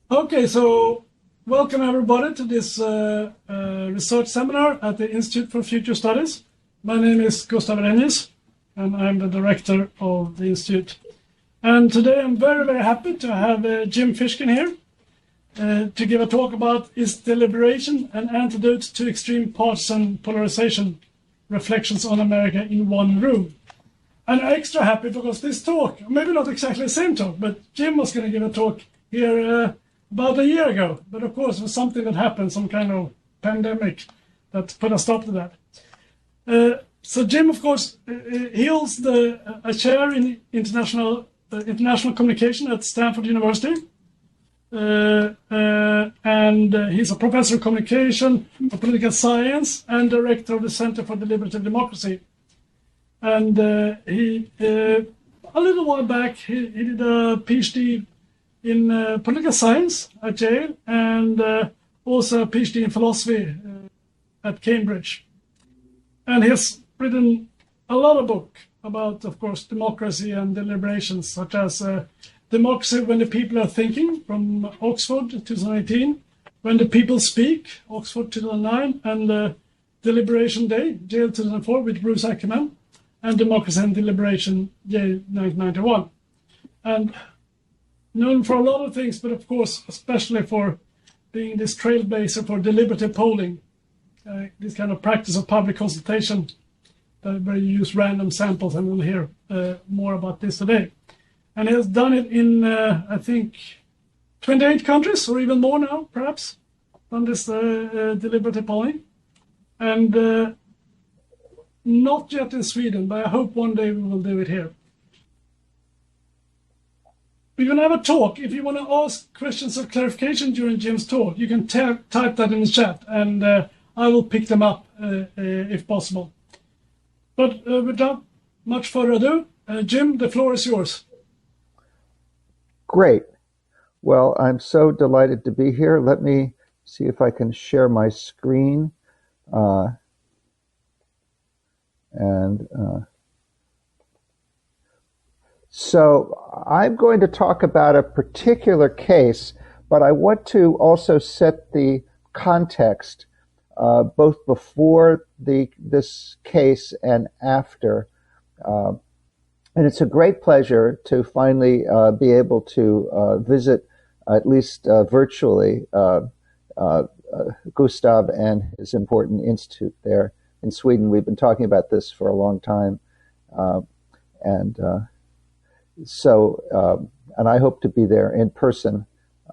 Okay, so welcome everybody to this research seminar at the Institute for Future Studies. My name is Gustav Renjes, and I'm the director of the Institute. And today I'm very, very happy to have Jim Fishkin here to give a talk about Is Deliberation an Antidote to Extreme Partisan Polarization? Reflections on America in One Room. And I'm extra happy because this talk, maybe not exactly the same talk, but Jim was going to give a talk here about a year ago. But of course, it was something that happened, some kind of pandemic that put a stop to that. So Jim, of course, he holds a chair in international communication at Stanford University. And he's a professor of communication, of political science, and director of the Center for Deliberative Democracy. And he, a little while back, he did a PhD in political science at Yale, and also a PhD in philosophy at Cambridge. And he has written a lot of books about, of course, democracy and deliberations, such as Democracy When the People Are Thinking from Oxford 2018, When the People Speak, Oxford 2009, and Deliberation Day, Yale 2004 with Bruce Ackerman, and Democracy and Deliberation, Yale 1991. And known for a lot of things, but of course, especially for being this trailblazer for deliberative polling, this kind of practice of public consultation where you use random samples, and we'll hear more about this today. And he has done it in, I think, 28 countries, or even more now, perhaps, done this deliberative polling. And not yet in Sweden, but I hope one day we will do it here. We're going to have a talk. If you want to ask questions of clarification during Jim's talk, you can type that in the chat, and I will pick them up if possible. But without much further ado, Jim, the floor is yours. Great. Well, I'm so delighted to be here. Let me see if I can share my screen. So I'm going to talk about a particular case, but I want to also set the context both before this case and after. And it's a great pleasure to finally be able to visit, at least virtually, Gustav and his important institute there in Sweden. We've been talking about this for a long time. And I hope to be there in person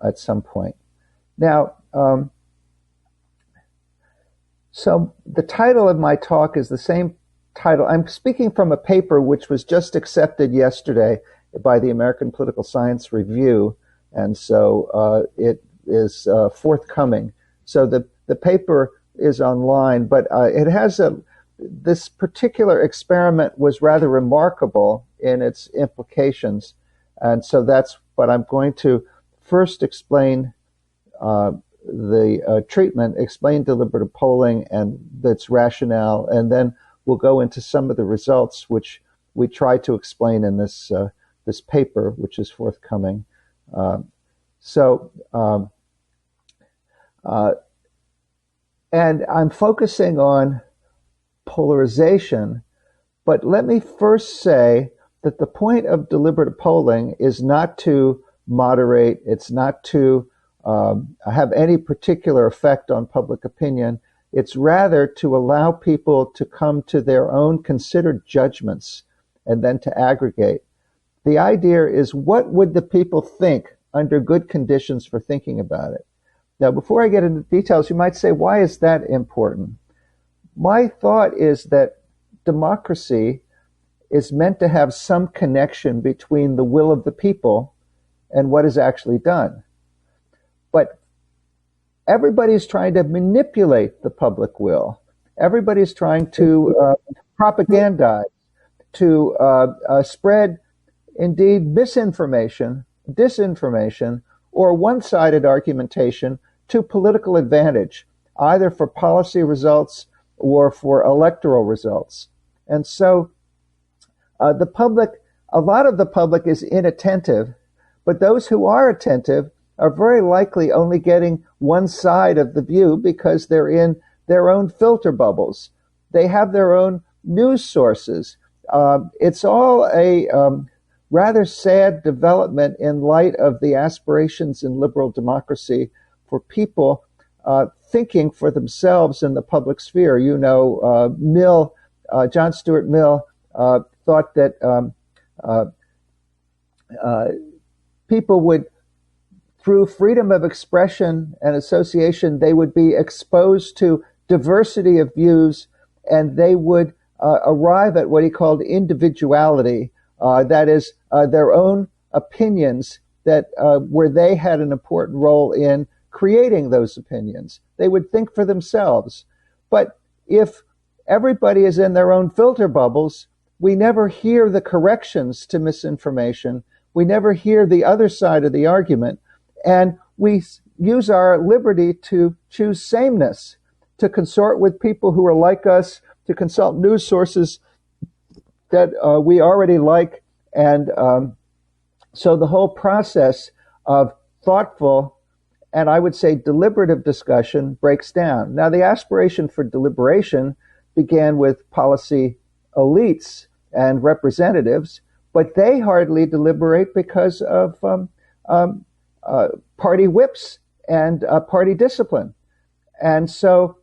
at some point. Now, so the title of my talk is the same title. I'm speaking from a paper which was just accepted yesterday by the American Political Science Review, and so it is forthcoming. So the paper is online, but it has this particular experiment was rather remarkable in its implications, and so that's what I'm going to first explain. The treatment, explain deliberative polling and its rationale, and then we'll go into some of the results which we try to explain in this paper, which is forthcoming. And I'm focusing on polarization, but let me first say that the point of deliberative polling is not to moderate, it's not to have any particular effect on public opinion. It's rather to allow people to come to their own considered judgments and then to aggregate. The idea is, what would the people think under good conditions for thinking about it? Now, before I get into details, you might say, why is that important? My thought is that democracy is meant to have some connection between the will of the people and what is actually done. But everybody's trying to manipulate the public will. Everybody's trying to propagandize, to spread, indeed, misinformation, disinformation, or one-sided argumentation to political advantage, either for policy results or for electoral results. And so the public, a lot of the public is inattentive, but those who are attentive are very likely only getting one side of the view because they're in their own filter bubbles. They have their own news sources. It's all a rather sad development in light of the aspirations in liberal democracy for people thinking for themselves in the public sphere. You know, John Stuart Mill thought that people would, through freedom of expression and association, they would be exposed to diversity of views, and they would arrive at what he called individuality, that is, their own opinions that where they had an important role in creating those opinions. They would think for themselves. But if everybody is in their own filter bubbles, we never hear the corrections to misinformation. We never hear the other side of the argument. And we use our liberty to choose sameness, to consort with people who are like us, to consult news sources that we already like. And so the whole process of thoughtful and I would say deliberative discussion breaks down. Now, the aspiration for deliberation began with policy elites and representatives, but they hardly deliberate because of party whips and party discipline. And so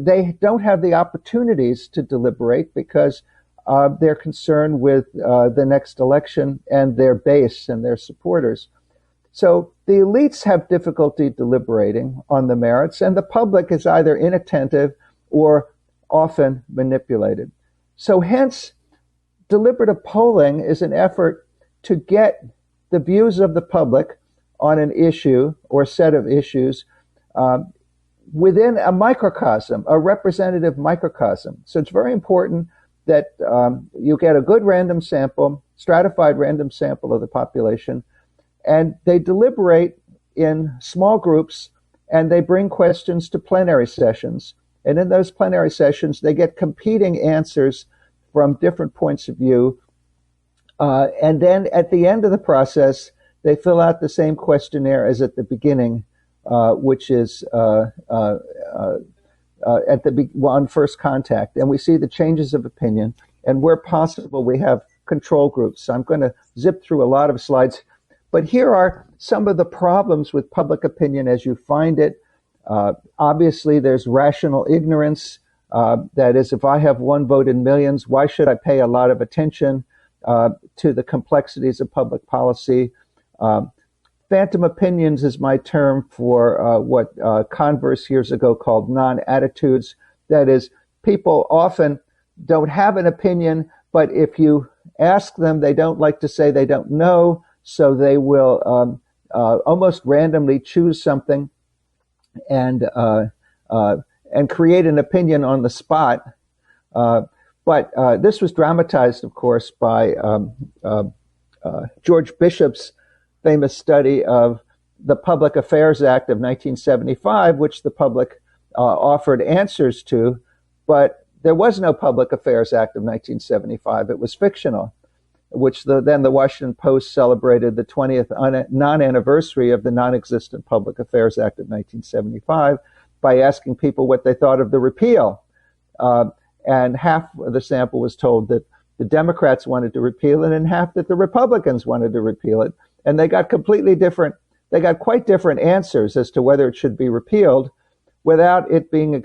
they don't have the opportunities to deliberate because they're concerned with the next election and their base and their supporters. So the elites have difficulty deliberating on the merits, and the public is either inattentive or often manipulated. So hence, deliberative polling is an effort to get the views of the public on an issue or set of issues within a microcosm, a representative microcosm. So it's very important that you get a good random sample, stratified random sample of the population, and they deliberate in small groups, and they bring questions to plenary sessions. And in those plenary sessions, they get competing answers from different points of view. And then at the end of the process, they fill out the same questionnaire as at the beginning, which is at on first contact. And we see the changes of opinion. And where possible, we have control groups. So I'm going to zip through a lot of slides. But here are some of the problems with public opinion as you find it. Obviously, there's rational ignorance. That is, if I have one vote in millions, why should I pay a lot of attention to the complexities of public policy? Phantom opinions is my term for what Converse years ago called non-attitudes. That is, people often don't have an opinion, but if you ask them, they don't like to say they don't know, so they will almost randomly choose something and create an opinion on the spot. But this was dramatized, of course, by George Bishop's famous study of the Public Affairs Act of 1975, which the public offered answers to, but there was no Public Affairs Act of 1975. It was fictional, which then the Washington Post celebrated the 20th non-anniversary of the non-existent Public Affairs Act of 1975 by asking people what they thought of the repeal. And half of the sample was told that the Democrats wanted to repeal it and half that the Republicans wanted to repeal it. And they got quite different answers as to whether it should be repealed without it being,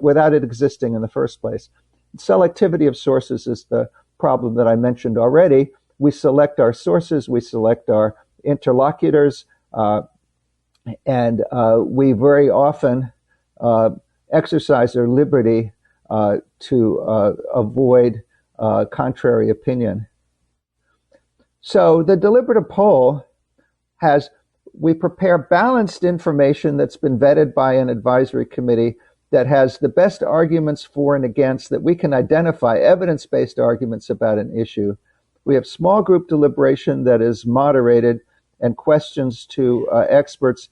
without it existing in the first place. Selectivity of sources is the problem that I mentioned already. We select our sources, we select our interlocutors, and we very often exercise our liberty to avoid contrary opinion. So the deliberative poll we prepare balanced information that's been vetted by an advisory committee that has the best arguments for and against, that we can identify evidence-based arguments about an issue. We have small group deliberation that is moderated and questions to experts.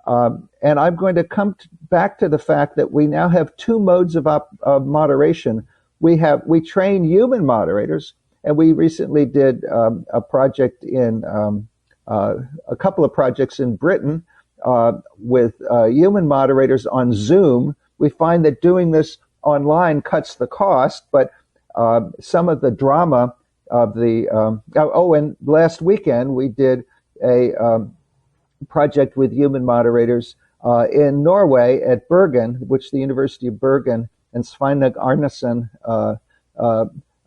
And I'm going to come back to the fact that we now have two modes of moderation. We train human moderators, and we recently did a project in a couple of projects in Britain with human moderators on Zoom. We find that doing this online cuts the cost, but some of the drama of the and last weekend we did a project with human moderators in Norway at Bergen, which the University of Bergen and Sveinung Arnesen,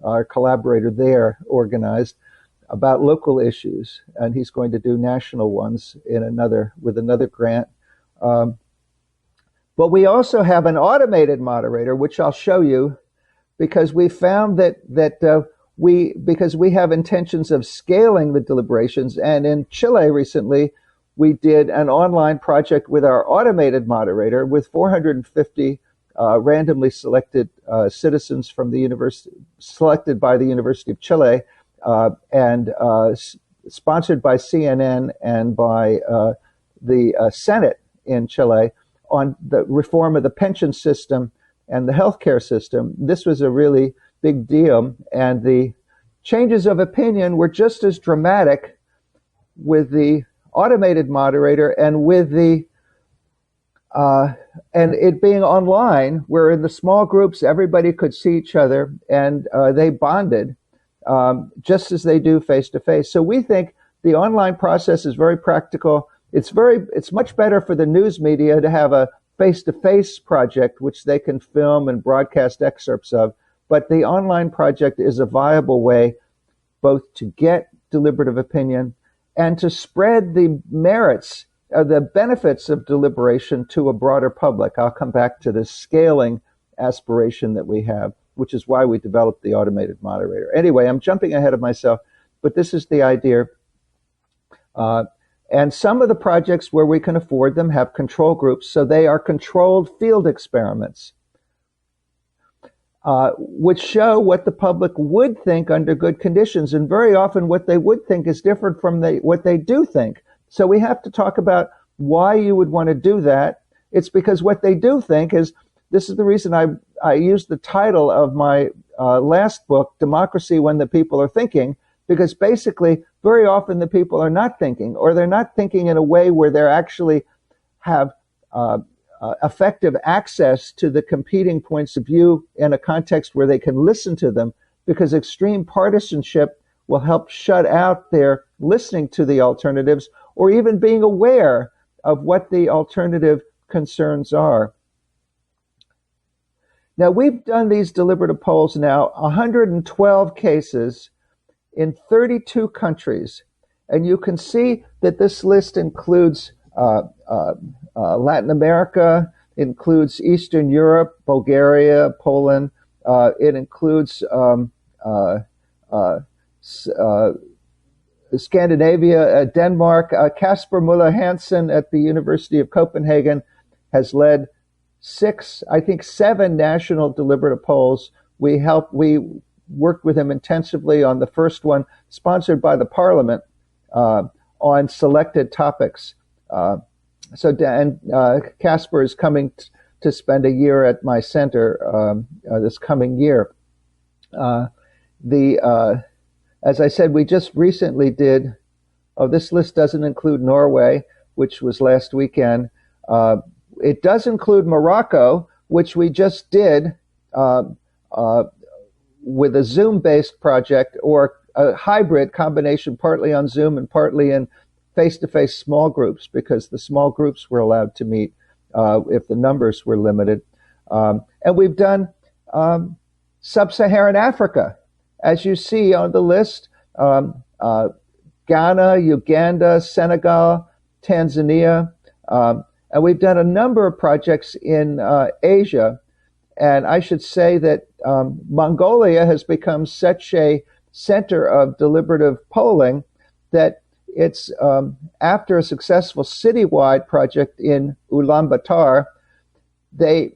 our collaborator there, organized about local issues, and he's going to do national ones with another grant. But we also have an automated moderator, which I'll show you, because we found that because we have intentions of scaling the deliberations, and in Chile recently we did an online project with our automated moderator with 450 randomly selected citizens from the university, selected by the University of Chile, and sponsored by CNN and by the Senate in Chile on the reform of the pension system and the healthcare system. This was a really big deal, and the changes of opinion were just as dramatic with the automated moderator and with the and it being online, where in the small groups everybody could see each other and they bonded just as they do face to face. So we think the online process is very practical. It's much better for the news media to have a face-to-face project which they can film and broadcast excerpts of. But the online project is a viable way both to get deliberative opinion and to spread the merits, the benefits of deliberation to a broader public. I'll come back to this scaling aspiration that we have, which is why we developed the automated moderator. Anyway, I'm jumping ahead of myself, but this is the idea. And some of the projects where we can afford them have control groups, so they are controlled field experiments, which show what the public would think under good conditions. And very often what they would think is different from what they do think. So we have to talk about why you would want to do that. It's because what they do think is, this is the reason I used the title of my last book, Democracy When the People Are Thinking, because basically very often the people are not thinking, or they're not thinking in a way where they actually have effective access to the competing points of view in a context where they can listen to them, because extreme partisanship will help shut out their listening to the alternatives or even being aware of what the alternative concerns are. Now, we've done these deliberative polls now, 112 cases in 32 countries. And you can see that this list includes Latin America, includes Eastern Europe, Bulgaria, Poland. It includes Scandinavia, Denmark. Kasper Müller Hansen at the University of Copenhagen has led 7 national deliberative polls. We worked with him intensively on the first one, sponsored by the Parliament, on selected topics. Kasper is coming to spend a year at my center this coming year. As I said, we just recently did, this list doesn't include Norway, which was last weekend. It does include Morocco, which we just did with a Zoom-based project, or a hybrid combination, partly on Zoom and partly in face-to-face small groups, because the small groups were allowed to meet if the numbers were limited. And we've done Sub-Saharan Africa. As you see on the list, Ghana, Uganda, Senegal, Tanzania, and we've done a number of projects in Asia. And I should say that Mongolia has become such a center of deliberative polling that it's after a successful citywide project in Ulaanbaatar, they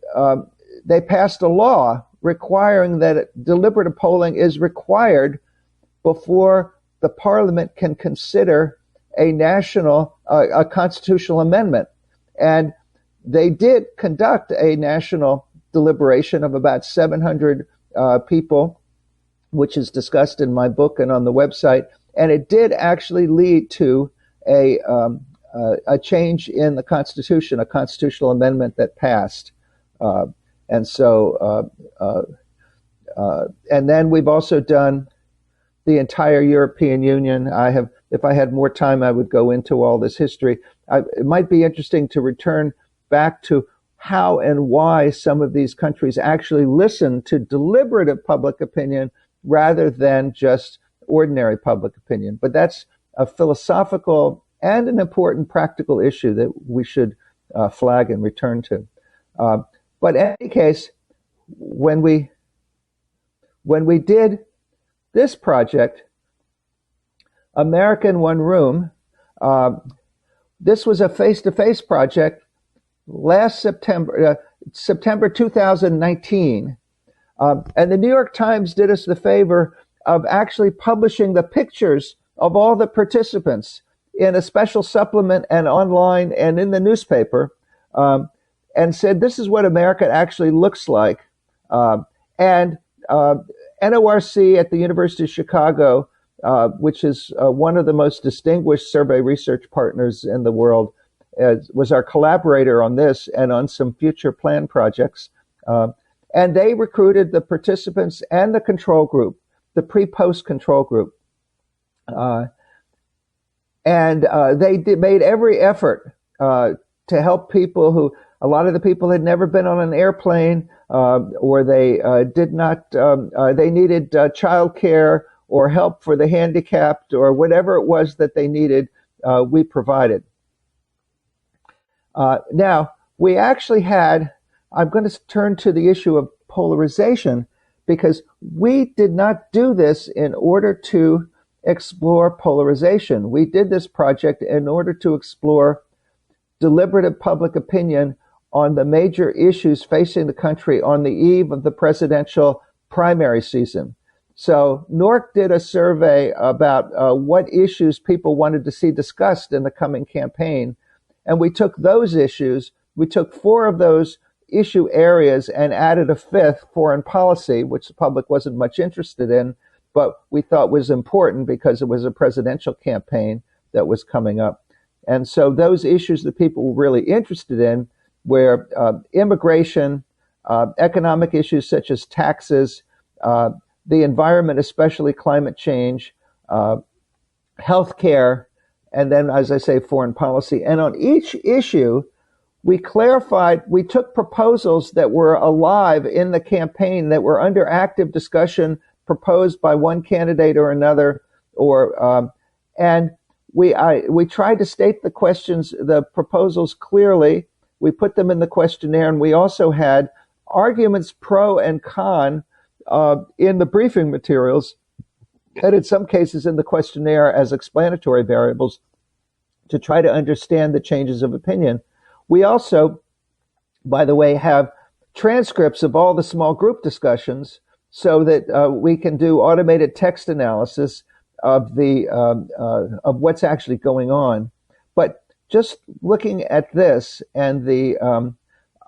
passed a law requiring that deliberative polling is required before the parliament can consider a constitutional amendment. And they did conduct a national deliberation of about 700 people, which is discussed in my book and on the website. And it did actually lead to a change in the Constitution, a constitutional amendment that passed. And then we've also done the entire European Union. If I had more time, I would go into all this history. It might be interesting to return back to how and why some of these countries actually listen to deliberative public opinion rather than just ordinary public opinion. But that's a philosophical and an important practical issue that we should flag and return to. But in any case, when we did this project, America in One Room, this was a face-to-face project last September 2019. And the New York Times did us the favor of actually publishing the pictures of all the participants in a special supplement and online and in the newspaper, and said, this is what America actually looks like. And NORC at the University of Chicago, which is one of the most distinguished survey research partners in the world, was our collaborator on this and on some future plan projects. And they recruited the participants and the control group, the pre-post control group. And they made every effort to help people who, a lot of the people had never been on an airplane, or they did not, they needed childcare or help for the handicapped or whatever it was that they needed, we provided. Now, we actually had, I'm going to turn to the issue of polarization, because we did not do this in order to explore polarization. We did this project in order to explore deliberative public opinion on the major issues facing the country on the eve of the presidential primary season. So NORC did a survey about what issues people wanted to see discussed in the coming campaign. And we took those issues, we took 4 of those issue areas and added a 5th, foreign policy, which the public wasn't much interested in, but we thought was important because it was a presidential campaign that was coming up. And so those issues that people were really interested in were immigration, economic issues such as taxes, the environment, especially climate change, healthcare, and then, as I say, foreign policy. And on each issue, we clarified, we took proposals that were alive in the campaign, that were under active discussion, proposed by one candidate or another, and we tried to state the questions, the proposals clearly. We put them in the questionnaire, and we also had arguments pro and con in the briefing materials, and in some cases in the questionnaire as explanatory variables to try to understand the changes of opinion. We also, by the way, have transcripts of all the small group discussions so that we can do automated text analysis of what's actually going on. But just looking at this, and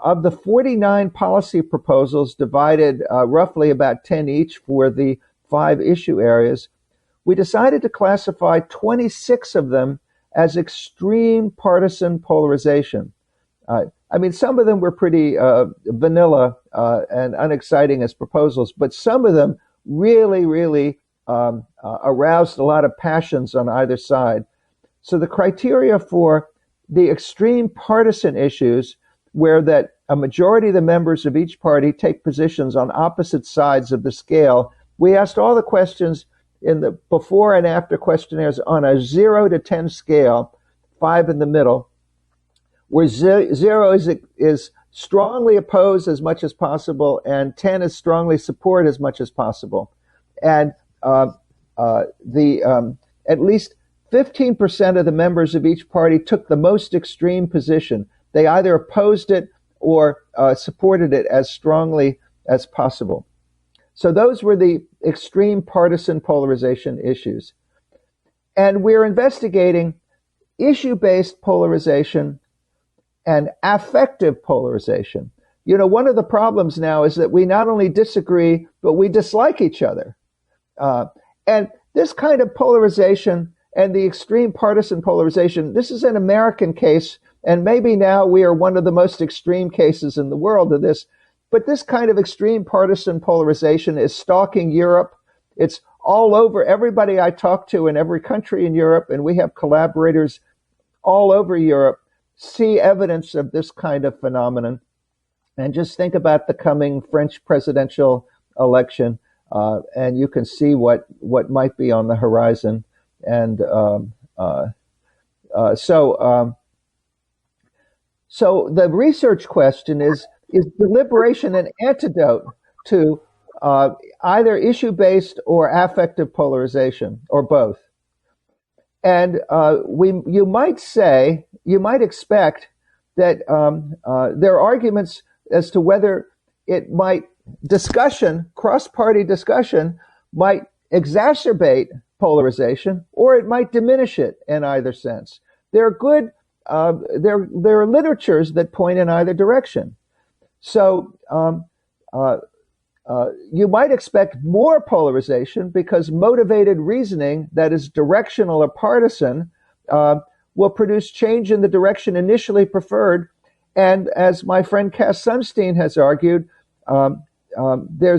of the 49 policy proposals divided roughly about 10 each for the 5 issue areas, we decided to classify 26 of them as extreme partisan polarization. I mean, some of them were pretty vanilla and unexciting as proposals, but some of them really, really aroused a lot of passions on either side. So the criteria for the extreme partisan issues, where that a majority of the members of each party take positions on opposite sides of the scale, we asked all the questions in the before and after questionnaires on a 0 to 10 scale, 5 in the middle, where 0 is strongly oppose as much as possible, and 10 is strongly support as much as possible. And at least 15% of the members of each party took the most extreme position. They either opposed it or supported it as strongly as possible. So those were the extreme partisan polarization issues. And we're investigating issue-based polarization and affective polarization. You know, one of the problems now is that we not only disagree, but we dislike each other. And this kind of polarization and the extreme partisan polarization. This is an American case, and maybe now we are one of the most extreme cases in the world of this. But this kind of extreme partisan polarization is stalking Europe. It's all over. Everybody I talk to in every country in Europe, and we have collaborators all over Europe, see evidence of this kind of phenomenon. And just think about the coming French presidential election, and you can see what might be on the horizon. And so the research question is deliberation an antidote to either issue-based or affective polarization, or both? And you might expect that there are arguments as to whether it might cross-party discussion might exacerbate polarization, or it might diminish it in either sense. There are literatures that point in either direction. So you might expect more polarization because motivated reasoning that is directional or partisan will produce change in the direction initially preferred. And as my friend Cass Sunstein has argued, there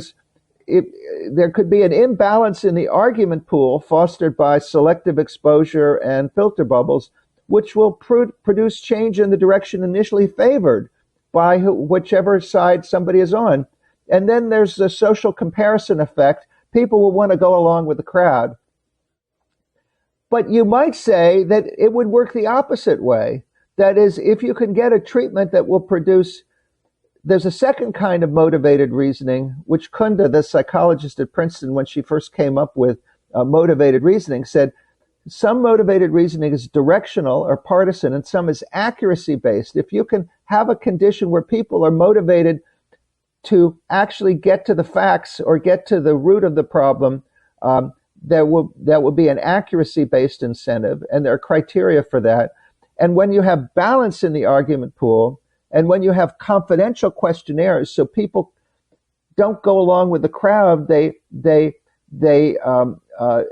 could be an imbalance in the argument pool fostered by selective exposure and filter bubbles, which will produce change in the direction initially favored by whichever side somebody is on. And then there's the social comparison effect. People will want to go along with the crowd. But you might say that it would work the opposite way. That is, if you can get a treatment that will produce, there's a second kind of motivated reasoning, which Kunda, the psychologist at Princeton, when she first came up with motivated reasoning, said some motivated reasoning is directional or partisan and some is accuracy-based. If you can have a condition where people are motivated to actually get to the facts or get to the root of the problem, that will be an accuracy-based incentive, and there are criteria for that. And when you have balance in the argument pool, and when you have confidential questionnaires, so people don't go along with the crowd, they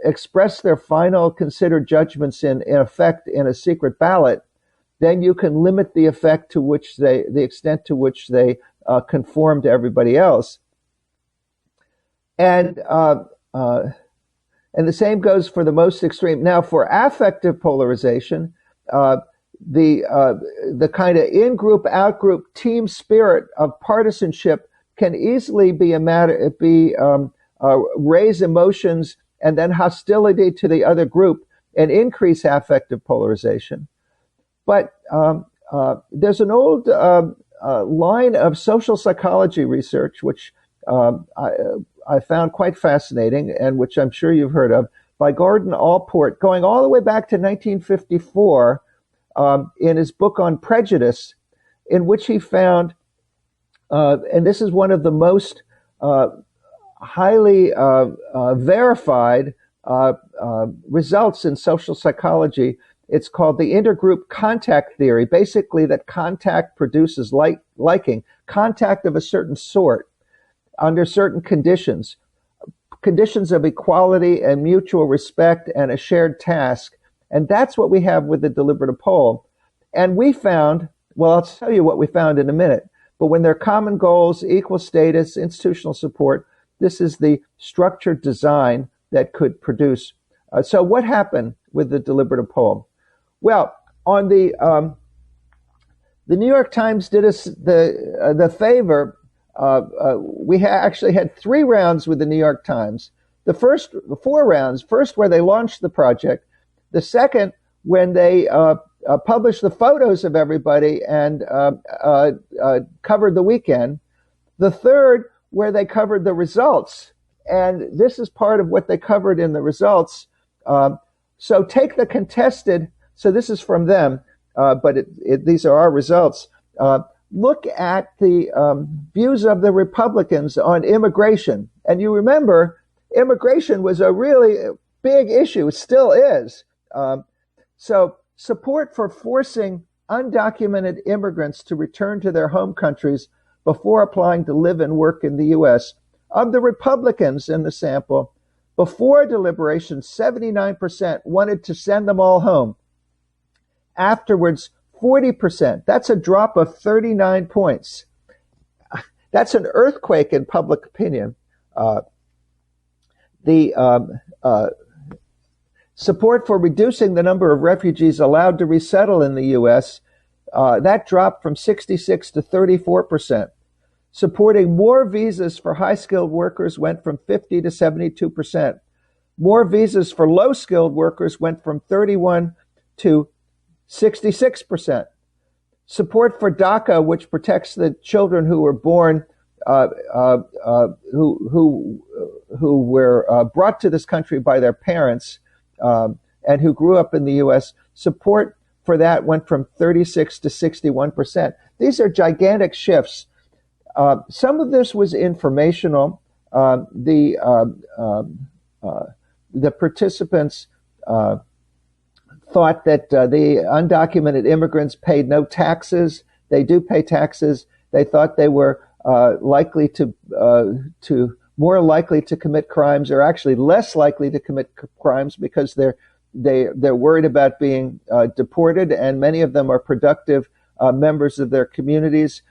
express their final considered judgments in effect in a secret ballot, then you can limit the effect to which the extent to which they conform to everybody else. And the same goes for the most extreme. Now, for affective polarization, the kind of in-group, out-group team spirit of partisanship can easily raise emotions and then hostility to the other group and increase affective polarization. But there's an old line of social psychology research, which I found quite fascinating and which I'm sure you've heard of, by Gordon Allport, going all the way back to 1954 in his book on prejudice, in which he found, and this is one of the most highly verified results in social psychology. It's called the intergroup contact theory, basically that contact produces liking, contact of a certain sort under certain conditions of equality and mutual respect and a shared task. And that's what we have with the deliberative poll. And we found, well, I'll tell you what we found in a minute, but when there are common goals, equal status, institutional support, this is the structured design that could produce. So what happened with the deliberative poll? Well, on the New York Times did us the favor. We actually had 3 rounds with the New York Times. The first 4 rounds, first where they launched the project, the second when they published the photos of everybody and covered the weekend, the third where they covered the results. And this is part of what they covered in the results. So take the contested, so this is from them, but these are our results. Look at the views of the Republicans on immigration. And you remember, immigration was a really big issue, it still is. So support for forcing undocumented immigrants to return to their home countries before applying to live and work in the U.S. Of the Republicans in the sample, Before deliberation, 79% wanted to send them all home. Afterwards, 40%. That's a drop of 39 points. That's an earthquake in public opinion. Support for reducing the number of refugees allowed to resettle in the U.S., that dropped from 66 to 34%. Supporting more visas for high-skilled workers went from 50 to 72%. More visas for low-skilled workers went from 31 to 66%. Support for DACA, which protects the children who were born, who were brought to this country by their parents, and who grew up in the U.S., support for that went from 36 to 61%. These are gigantic shifts. Some of this was informational. The participants thought that the undocumented immigrants paid no taxes. They do pay taxes. They thought they were more likely to commit crimes, or actually less likely to commit crimes, because they're worried about being deported, and many of them are productive members of their communities.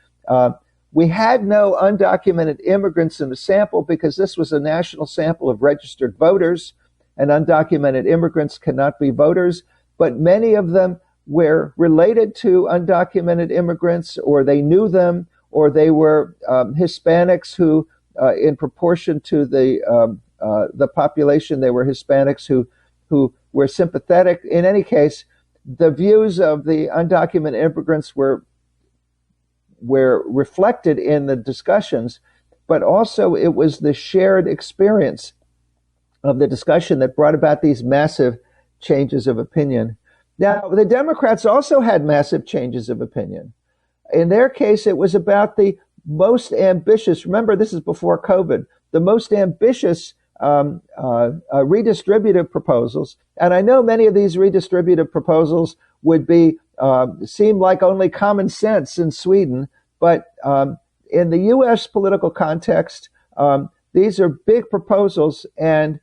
We had no undocumented immigrants in the sample because this was a national sample of registered voters, and undocumented immigrants cannot be voters, but many of them were related to undocumented immigrants, or they knew them, or they were Hispanics who, in proportion to the population, they were Hispanics who were sympathetic. In any case, the views of the undocumented immigrants were reflected in the discussions, but also it was the shared experience of the discussion that brought about these massive changes of opinion. Now, the Democrats also had massive changes of opinion. In their case, it was about the most ambitious, remember this is before COVID, the most ambitious redistributive proposals. And I know many of these redistributive proposals would seem like only common sense in Sweden, but in the U.S. political context, these are big proposals, and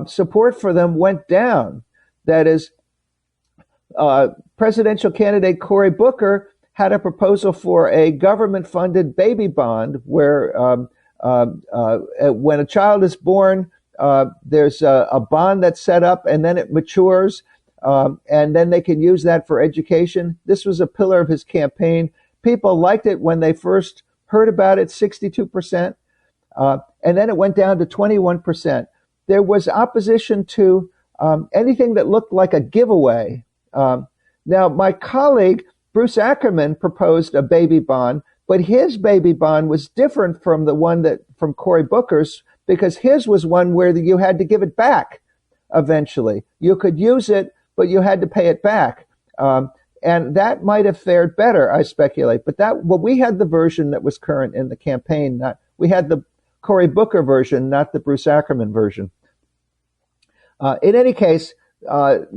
support for them went down. That is, presidential candidate Cory Booker had a proposal for a government-funded baby bond where when a child is born, there's a bond that's set up, and then it matures, and then they can use that for education. This was a pillar of his campaign. People liked it when they first heard about it, 62%, and then it went down to 21%. There was opposition to anything that looked like a giveaway. Now, my colleague, Bruce Ackerman, proposed a baby bond, but his baby bond was different from the one from Cory Booker's, because his was one where you had to give it back eventually. You could use it, but you had to pay it back. And that might have fared better, I speculate. But we had the version that was current in the campaign. We had the Cory Booker version, not the Bruce Ackerman version. In any case, the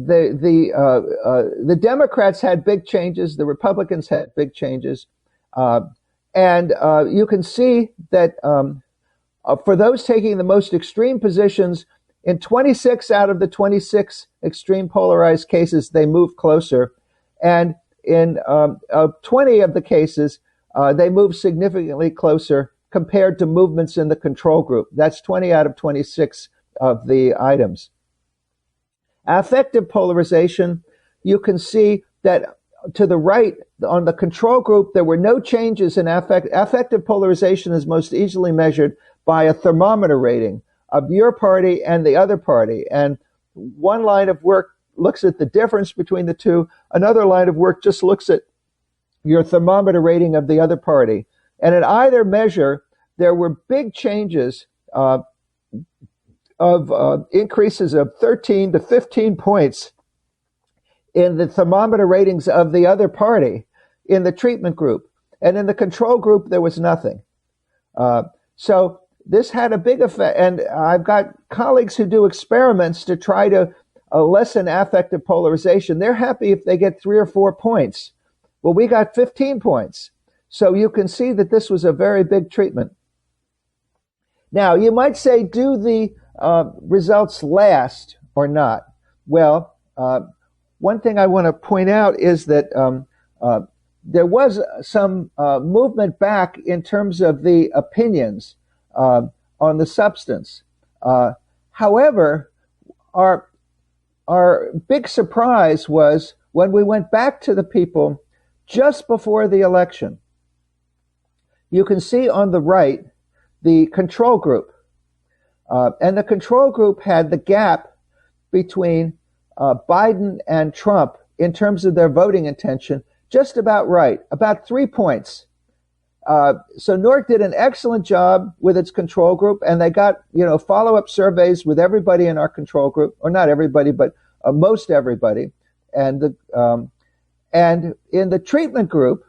Democrats had big changes. The Republicans had big changes. And you can see that for those taking the most extreme positions, in 26 out of the 26 extreme polarized cases, they moved closer. And in 20 of the cases, they moved significantly closer compared to movements in the control group. That's 20 out of 26 of the items. Affective polarization, you can see that to the right, on the control group, there were no changes in affective polarization is most easily measured by a thermometer rating of your party and the other party. And one line of work looks at the difference between the two. Another line of work just looks at your thermometer rating of the other party. And in either measure, there were big changes of increases of 13 to 15 points in the thermometer ratings of the other party in the treatment group. And in the control group, there was nothing. So this had a big effect. And I've got colleagues who do experiments to try to lessen affective polarization. They're happy if they get 3 or 4 points. Well, we got 15 points. So you can see that this was a very big treatment. Now, you might say, do the results last or not? Well, one thing I want to point out is that there was some movement back in terms of the opinions on the substance. However, our big surprise was when we went back to the people just before the election. You can see on the right the control group. And the control group had the gap between Biden and Trump in terms of their voting intention just about right, about 3 points. So NORC did an excellent job with its control group, and they got, follow-up surveys with everybody in our control group, or not everybody, but most everybody. And in the treatment group,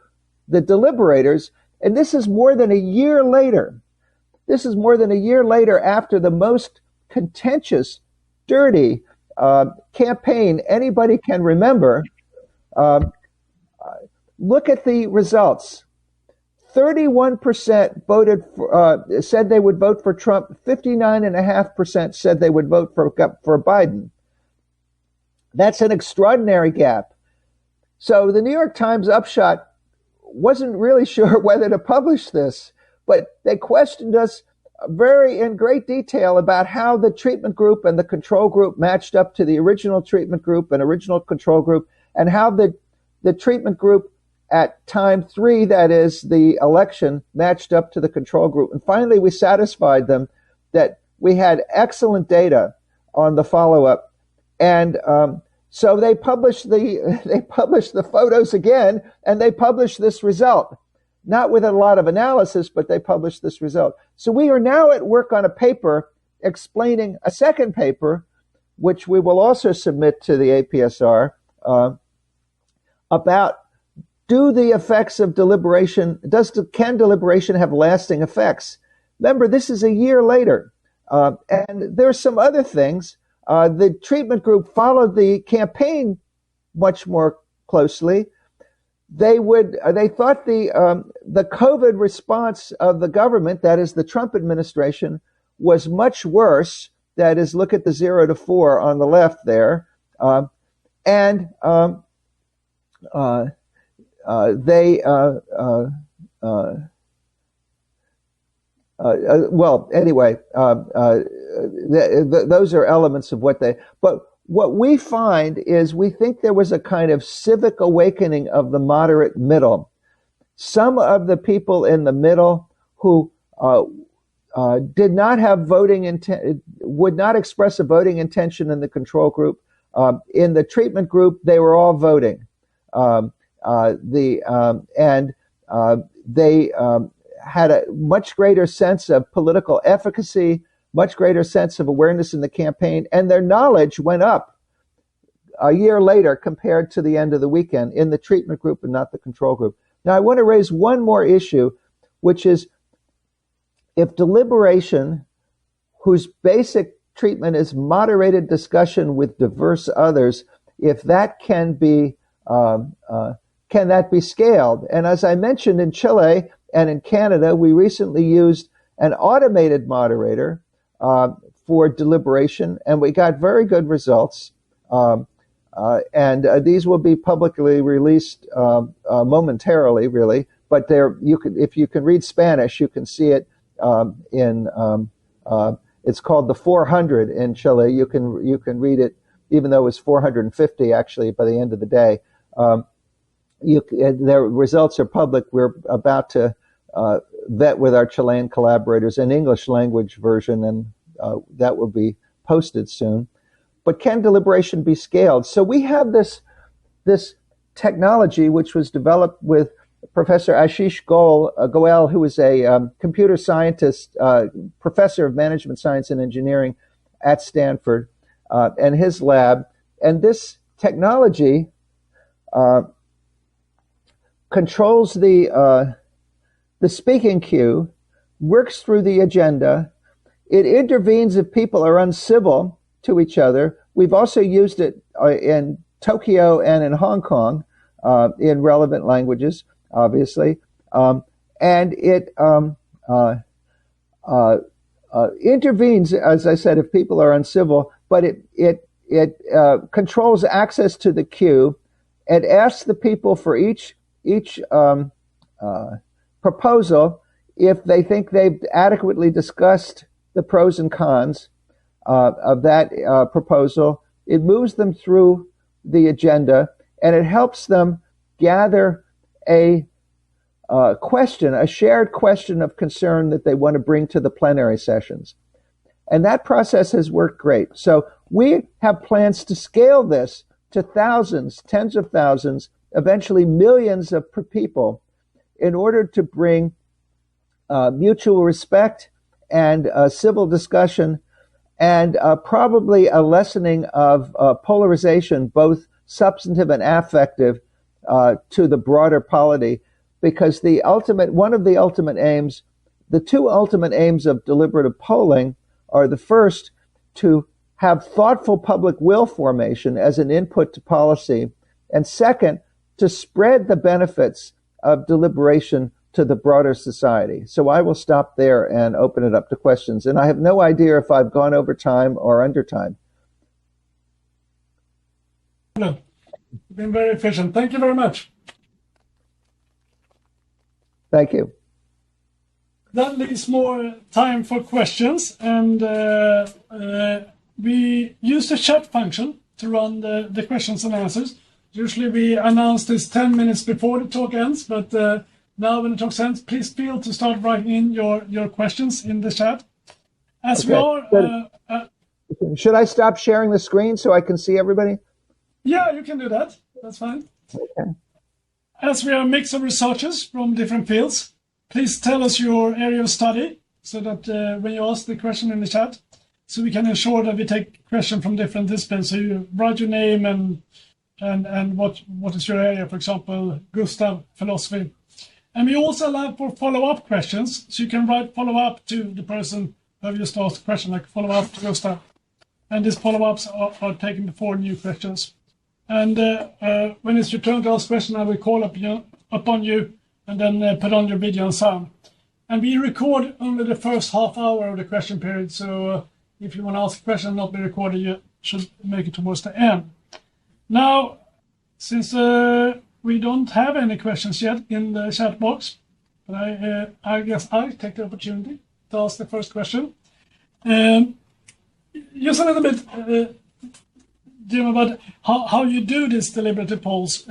the deliberators, and this is more than a year later. This is more than a year later after the most contentious, dirty campaign anybody can remember. Look at the results. 31% voted for, said they would vote for Trump. 59.5% said they would vote for Biden. That's an extraordinary gap. So the New York Times Upshot wasn't really sure whether to publish this, but they questioned us in great detail about how the treatment group and the control group matched up to the original treatment group and original control group, and how the treatment group at time 3, that is the election, matched up to the control group. And finally, we satisfied them that we had excellent data on the follow-up. And so they published the photos again, and they published this result. Not with a lot of analysis, but they published this result. So we are now at work on a paper explaining a second paper, which we will also submit to the APSR, about can deliberation have lasting effects? Remember, this is a year later. And there's some other things. The treatment group followed the campaign much more closely. They thought the COVID response of the government, that is the Trump administration, was much worse. That is, look at the 0 to 4 on the left there. Those are elements of what but what we find is we think there was a kind of civic awakening of the moderate middle. Some of the people in the middle who did not have voting intent, would not express a voting intention in the control group. In the treatment group, they were all voting. They had a much greater sense of political efficacy, much greater sense of awareness in the campaign, and their knowledge went up a year later compared to the end of the weekend in the treatment group and not the control group. Now, I want to raise one more issue, which is if deliberation, whose basic treatment is moderated discussion with diverse others, if that can that be scaled? And as I mentioned, in Chile and in Canada, we recently used an automated moderator for deliberation, and we got very good results. These will be publicly released momentarily, really. But if you can read Spanish, you can see it it's called the 400 in Chile. You can read it, even though it was 450 actually by the end of the day. Their results are public. We're about to vet with our Chilean collaborators an English language version, and that will be posted soon. But can deliberation be scaled? So we have this technology which was developed with Professor Ashish Goel, who is a computer scientist, professor of management science and engineering at Stanford, and his lab. And this technology controls the speaking queue, works through the agenda. It intervenes if people are uncivil to each other. We've also used it in Tokyo and in Hong Kong in relevant languages, obviously. And it intervenes, as I said, if people are uncivil, but it controls access to the queue. It asks the people for each proposal if they think they've adequately discussed the pros and cons of that proposal. It moves them through the agenda, and it helps them gather a question, a shared question of concern that they want to bring to the plenary sessions. And that process has worked great. So we have plans to scale this to thousands, tens of thousands, eventually millions of people in order to bring mutual respect and civil discussion and probably a lessening of polarization, both substantive and affective, to the broader polity. Because one of the ultimate aims, the two ultimate aims of deliberative polling are the first, to have thoughtful public will formation as an input to policy, and second, to spread the benefits of deliberation to the broader society. So I will stop there and open it up to questions. And I have no idea if I've gone over time or under time. No, you've been very efficient. Thank you very much. Thank you. That leaves more time for questions, and we use the chat function to run the questions and answers. Usually we announce this 10 minutes before the talk ends, but now when the talk ends, please feel to start writing in your questions in the chat. As we are... should I stop sharing the screen so I can see everybody? Yeah, you can do that. That's fine. Okay. As we are a mix of researchers from different fields, please tell us your area of study so that when you ask the question in the chat, so we can ensure that we take questions from different disciplines. So you write your name and what is your area, for example, Gustav, philosophy. And we also allow for follow-up questions, so you can write follow-up to the person who have just asked a question, like follow-up to Gustav. And these follow-ups are taken before new questions. And when it's your turn to ask a question, I will call upon you and then put on your video and sound. And we record only the first half hour of the question period. So if you want to ask a question and not be recorded, you should make it towards the end. Now, since we don't have any questions yet in the chat box, but I guess I'll take the opportunity to ask the first question. Just a little bit, Jim, about how you do these deliberative polls.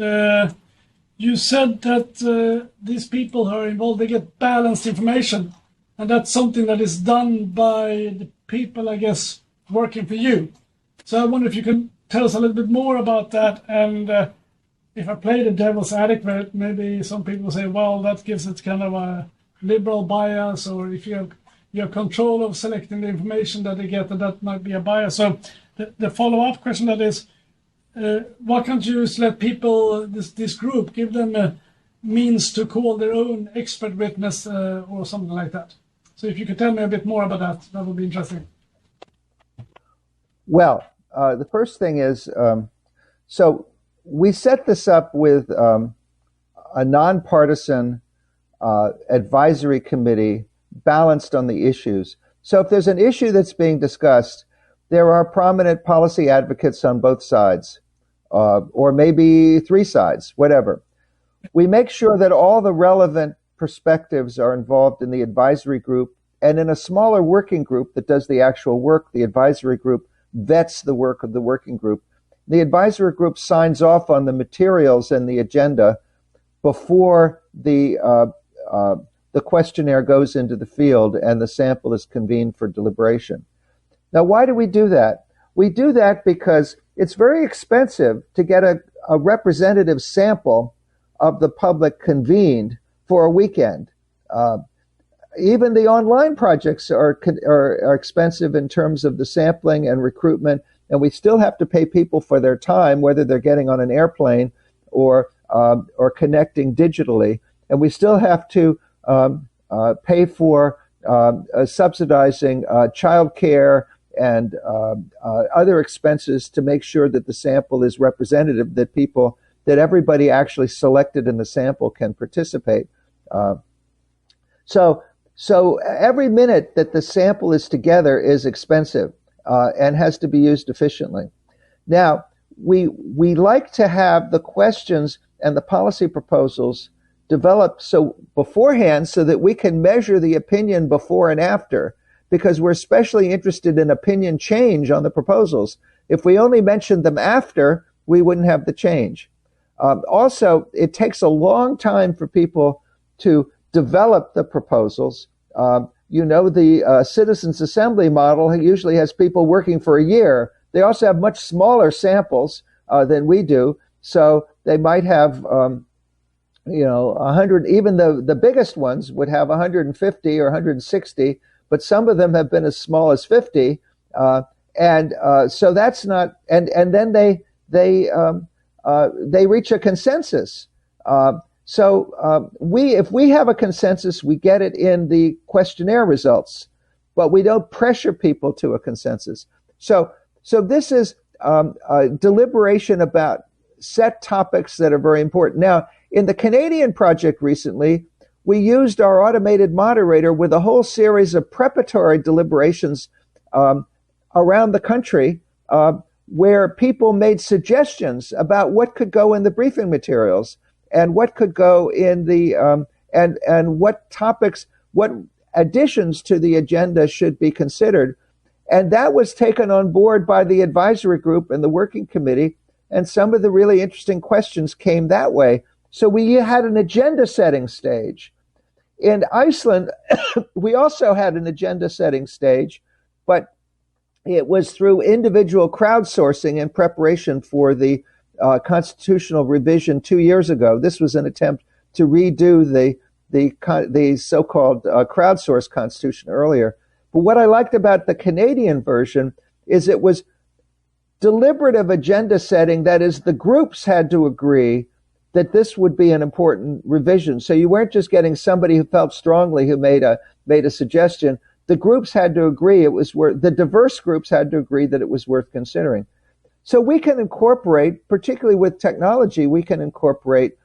You said that these people who are involved, they get balanced information, and that's something that is done by the people, I guess, working for you. So I wonder if you can tell us a little bit more about that, and if I play the devil's advocate, maybe some people say, well, that gives it kind of a liberal bias, or if you have control of selecting the information that they get, that might be a bias. So the follow-up question that is, why can't you just let people, this group, give them a means to call their own expert witness or something like that? So if you could tell me a bit more about that, that would be interesting. Well, the first thing is, so we set this up with a nonpartisan advisory committee balanced on the issues. So if there's an issue that's being discussed, there are prominent policy advocates on both sides, or maybe three sides, whatever. We make sure that all the relevant perspectives are involved in the advisory group, and in a smaller working group that does the actual work, the advisory group vets the work of the working group. The advisory group signs off on the materials and the agenda before the questionnaire goes into the field and the sample is convened for deliberation. Now, why do we do that? We do that because it's very expensive to get a representative sample of the public convened for a weekend. Even the online projects are expensive in terms of the sampling and recruitment, and we still have to pay people for their time, whether they're getting on an airplane or connecting digitally, and we still have to pay for subsidizing childcare and other expenses to make sure that the sample is representative, that everybody actually selected in the sample can participate. So So every minute that the sample is together is expensive and has to be used efficiently. Now, we like to have the questions and the policy proposals developed so beforehand so that we can measure the opinion before and after, because we're especially interested in opinion change on the proposals. If we only mentioned them after, we wouldn't have the change. Also, it takes a long time for people to develop the proposals. The Citizens Assembly model usually has people working for a year. They also have much smaller samples than we do. So they might have, 100, even the biggest ones would have 150 or 160, but some of them have been as small as 50. So that's not, and then they reach a consensus. If we have a consensus, we get it in the questionnaire results, but we don't pressure people to a consensus. So this is deliberation about set topics that are very important. Now, in the Canadian project recently, we used our automated moderator with a whole series of preparatory deliberations around the country where people made suggestions about what could go in the briefing materials and what could go in the and what topics, what additions to the agenda should be considered. And that was taken on board by the advisory group and the working committee. And some of the really interesting questions came that way. So we had an agenda setting stage. In Iceland, we also had an agenda setting stage, but it was through individual crowdsourcing in preparation for the constitutional revision 2 years ago. This was an attempt to redo the so-called crowdsourced constitution earlier. But what I liked about the Canadian version is it was deliberative agenda setting. That is, the groups had to agree that this would be an important revision. So you weren't just getting somebody who felt strongly who made a suggestion. The groups had to agree the diverse groups had to agree that it was worth considering. So we can incorporate, particularly with technology, we can incorporate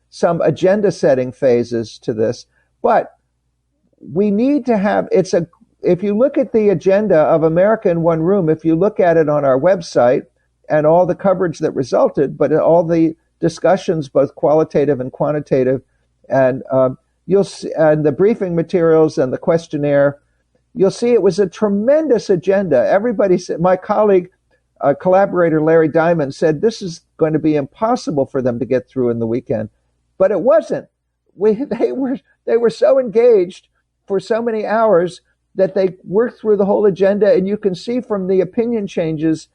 some agenda setting phases to this. But we need to have, if you look at the agenda of America in One Room, if you look at it on our website and all the coverage that resulted, but all the discussions, both qualitative and quantitative, and you'll see, and the briefing materials and the questionnaire, you'll see it was a tremendous agenda. Everybody said, my colleague, collaborator Larry Diamond said this is going to be impossible for them to get through in the weekend, but it wasn't. They were so engaged for so many hours that they worked through the whole agenda, and you can see from the opinion changes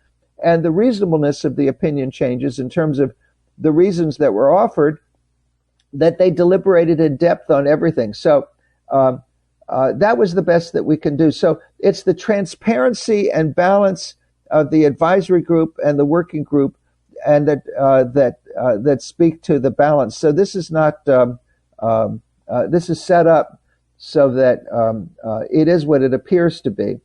and the reasonableness of the opinion changes in terms of the reasons that were offered, that they deliberated in depth on everything. So that was the best that we can do. So it's the transparency and balance of the advisory group and the working group, and that speak to the balance. So this is not this is set up so that it is what it appears to be,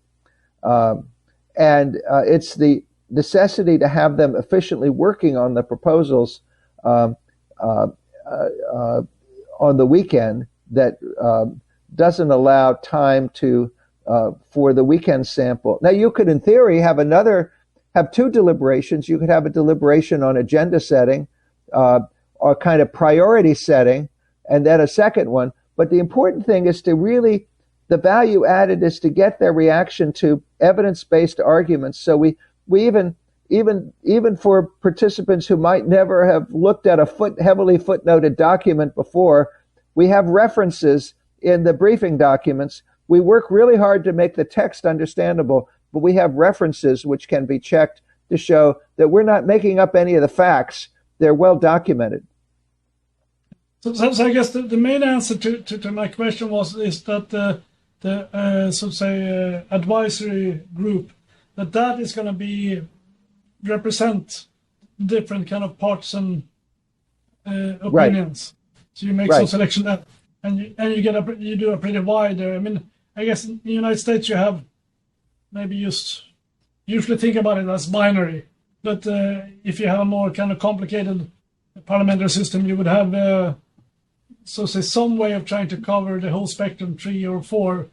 and it's the necessity to have them efficiently working on the proposals on the weekend that doesn't allow time to for the weekend sample. Now, you could, in theory, have two deliberations. You could have a deliberation on agenda setting or kind of priority setting, and then a second one. But the important thing is the value added is to get their reaction to evidence-based arguments. So we even for participants who might never have looked at a heavily footnoted document before, we have references in the briefing documents. We work really hard to make the text understandable, but we have references which can be checked to show that we're not making up any of the facts. They're well documented. So I guess the main answer to my question is that the advisory group, that is going to represent different kind of partisan opinions. Right. So you make some selection that, and you do a pretty wide. I mean, I guess in the United States you have maybe usually think about it as binary, but if you have a more kind of complicated parliamentary system, you would have so say, some way of trying to cover the whole spectrum, 3 or 4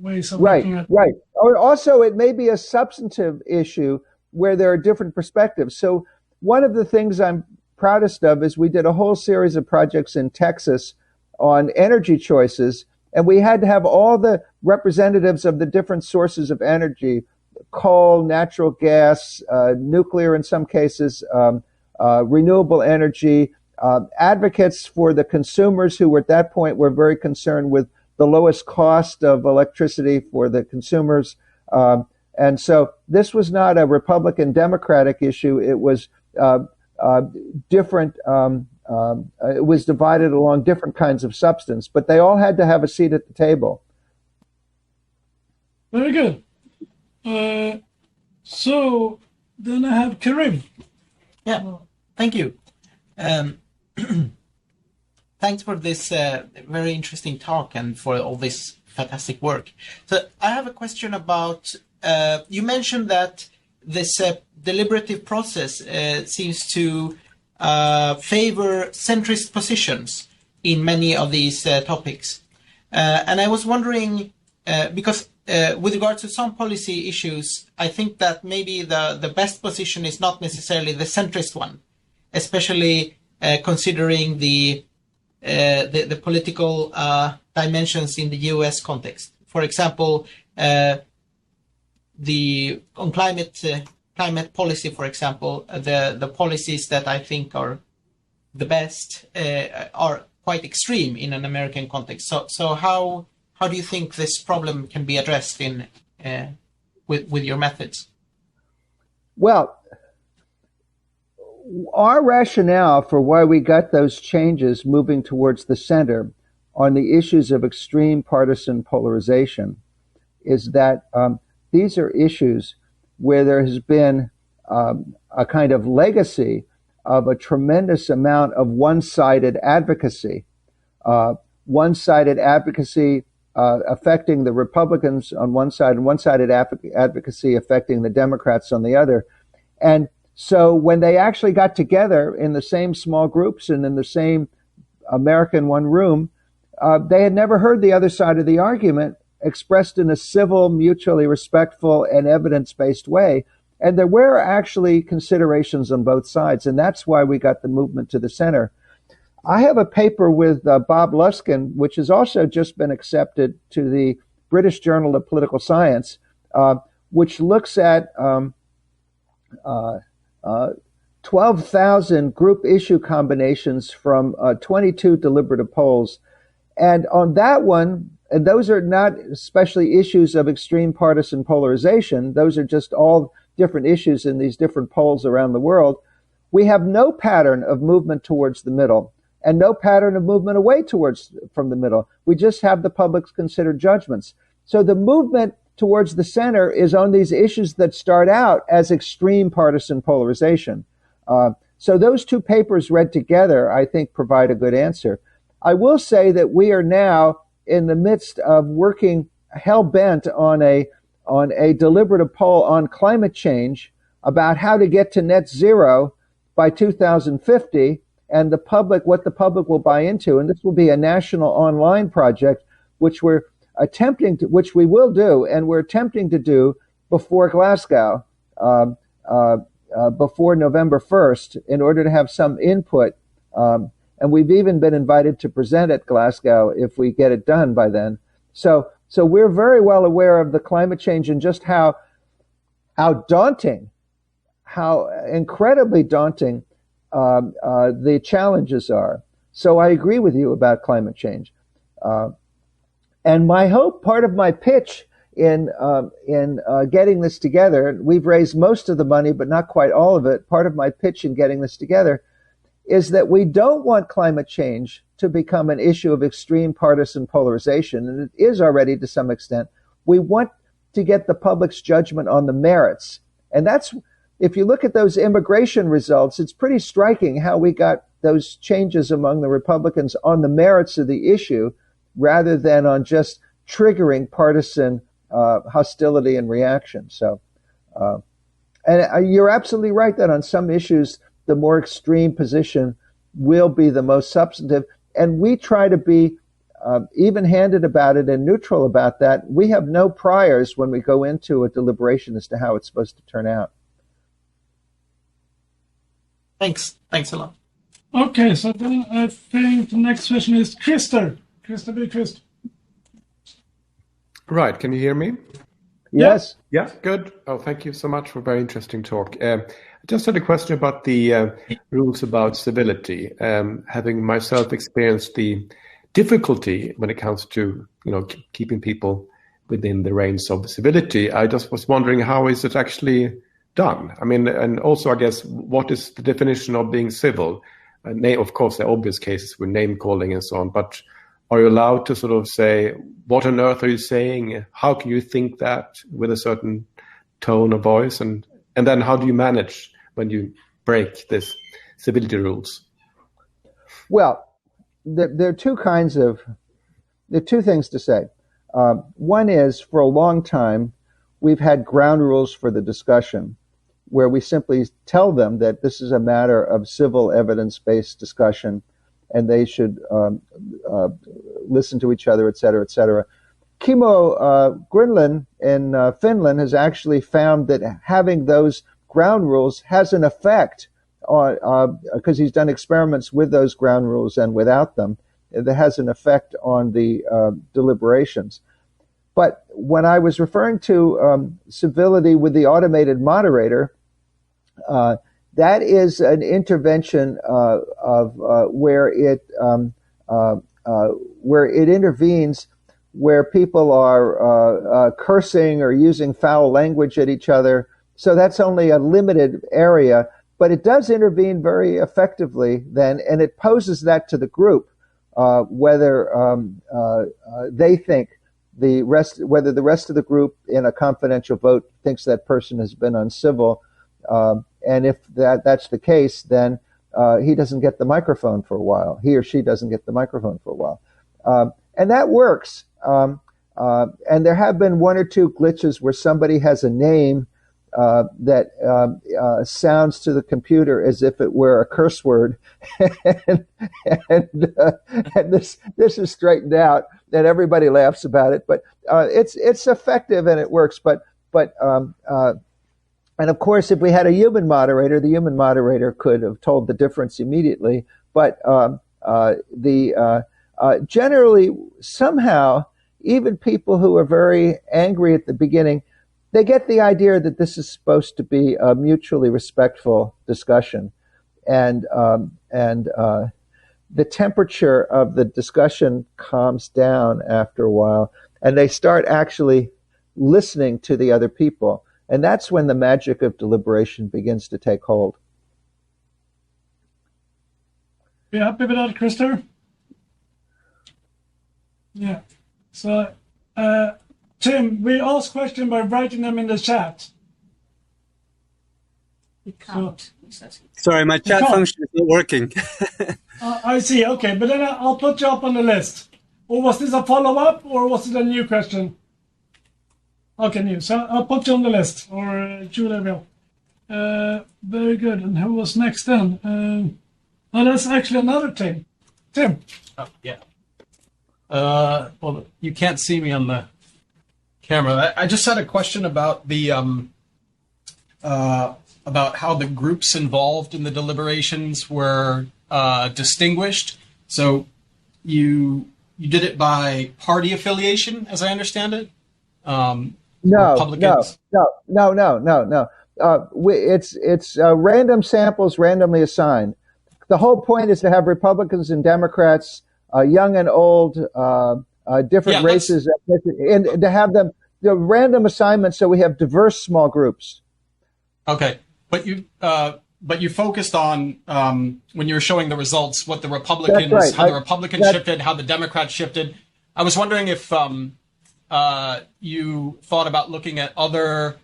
ways of Right, looking at. right. Or also, it may be a substantive issue where there are different perspectives. So one of the things I'm proudest of is we did a whole series of projects in Texas on energy choices, and we had to have all the representatives of the different sources of energy, coal, natural gas, nuclear in some cases, renewable energy, advocates for the consumers who were at that point were very concerned with the lowest cost of electricity for the consumers. And so this was not a Republican Democratic issue. It was different. It was divided along different kinds of substance, but they all had to have a seat at the table. Very good. So then I have Karim. Yeah, thank you. Thanks for this very interesting talk and for all this fantastic work. So I have a question about, you mentioned that this deliberative process seems to favor centrist positions in many of these topics. And I was wondering, because with regard to some policy issues, I think that maybe the best position is not necessarily the centrist one, especially considering the political dimensions in the U.S. context. For example, on climate policy, for example, the policies that I think are the best are quite extreme in an American context. So how do you think this problem can be addressed in with your methods? Well, our rationale for why we got those changes moving towards the center on the issues of extreme partisan polarization is that these are issues where there has been a kind of legacy of a tremendous amount of one-sided advocacy. One-sided advocacy affecting the Republicans on one side and one-sided advocacy affecting the Democrats on the other. And so when they actually got together in the same small groups and in the same American one room, they had never heard the other side of the argument expressed in a civil, mutually respectful, and evidence-based way. And there were actually considerations on both sides, and that's why we got the movement to the center. I have a paper with Bob Luskin, which has also just been accepted to the British Journal of Political Science, which looks at 12,000 group issue combinations from 22 deliberative polls. And on that one, and those are not especially issues of extreme partisan polarization, those are just all different issues in these different polls around the world, we have no pattern of movement towards the middle and no pattern of movement away from the middle. We just have the public's considered judgments. So the movement towards the center is on these issues that start out as extreme partisan polarization. So those two papers read together, I think, provide a good answer. I will say that we are now in the midst of working hell-bent on a deliberative poll on climate change about how to get to net zero by 2050 and what the public will buy into. And this will be a national online project, which we will do, and we're attempting to do before Glasgow, before November 1st, in order to have some input. And we've even been invited to present at Glasgow if we get it done by then. So we're very well aware of the climate change and just how incredibly daunting the challenges are. So I agree with you about climate change. And my hope, part of my pitch in getting this together, we've raised most of the money, but not quite all of it. Part of my pitch in getting this together is that we don't want climate change to become an issue of extreme partisan polarization, and it is already to some extent. We want to get the public's judgment on the merits. And that's, if you look at those immigration results, it's pretty striking how we got those changes among the Republicans on the merits of the issue rather than on just triggering partisan hostility and reaction. So, and you're absolutely right that on some issues, the more extreme position will be the most substantive. and we try to be even-handed about it and neutral about that. We have no priors when we go into a deliberation as to how it's supposed to turn out. Thanks a lot. Okay, so then I think the next question is Christer. Christer Byqvist. Right, can you hear me? Yes. Yeah, good. Oh, thank you so much for a very interesting talk. I just had a question about the rules about civility. Having myself experienced the difficulty when it comes to keeping people within the range of civility, I just was wondering, how is it actually done? I mean, and also I guess, what is the definition of being civil? Of course, there are obvious cases with name calling and so on, but are you allowed to sort of say, what on earth are you saying? How can you think that with a certain tone of voice? And then how do you manage when you break this civility rules? Well, there are two things to say. One is, for a long time, we've had ground rules for the discussion, where we simply tell them that this is a matter of civil evidence-based discussion, and they should listen to each other, et cetera, et cetera. Kimmo Grönlund in Finland has actually found that having those ground rules has an effect on, because he's done experiments with those ground rules and without them, that has an effect on the deliberations. But when I was referring to civility with the automated moderator, that is an intervention of where it intervenes, where people are cursing or using foul language at each other. So that's only a limited area, but it does intervene very effectively then, and it poses that to the group, whether they think whether the rest of the group in a confidential vote thinks that person has been uncivil. And if that's the case, then he doesn't get the microphone for a while. He or she doesn't get the microphone for a while. And that works. And there have been one or two glitches where somebody has a name that sounds to the computer as if it were a curse word. and this is straightened out, and everybody laughs about it. But it's effective and it works. And of course, if we had a human moderator, the human moderator could have told the difference immediately. But generally, somehow, even people who are very angry at the beginning, they get the idea that this is supposed to be a mutually respectful discussion, and the temperature of the discussion calms down after a while, and they start actually listening to the other people. And that's when the magic of deliberation begins to take hold. You happy with that, Christer? Yeah. So, Tim, we ask questions by writing them in the chat. You can't. Sorry, my chat function is not working. I see. Okay, but then I'll put you up on the list. Or was this a follow-up, or was it a new question? Okay, new. So I'll put you on the list, or Julia will. Very good. And who was next then? Oh, that's actually another Tim. Tim. Oh, yeah. Well, you can't see me on the camera. I just had a question about the about how the groups involved in the deliberations were distinguished. So you did it by party affiliation, as I understand it. No. It's random samples randomly assigned. The whole point is to have Republicans and Democrats, young and old, different races, and to have them random assignments so we have diverse small groups. Okay, but you focused on when you were showing the results, what the Republicans, right. how the Republicans shifted, how the Democrats shifted. I was wondering if you thought about looking at other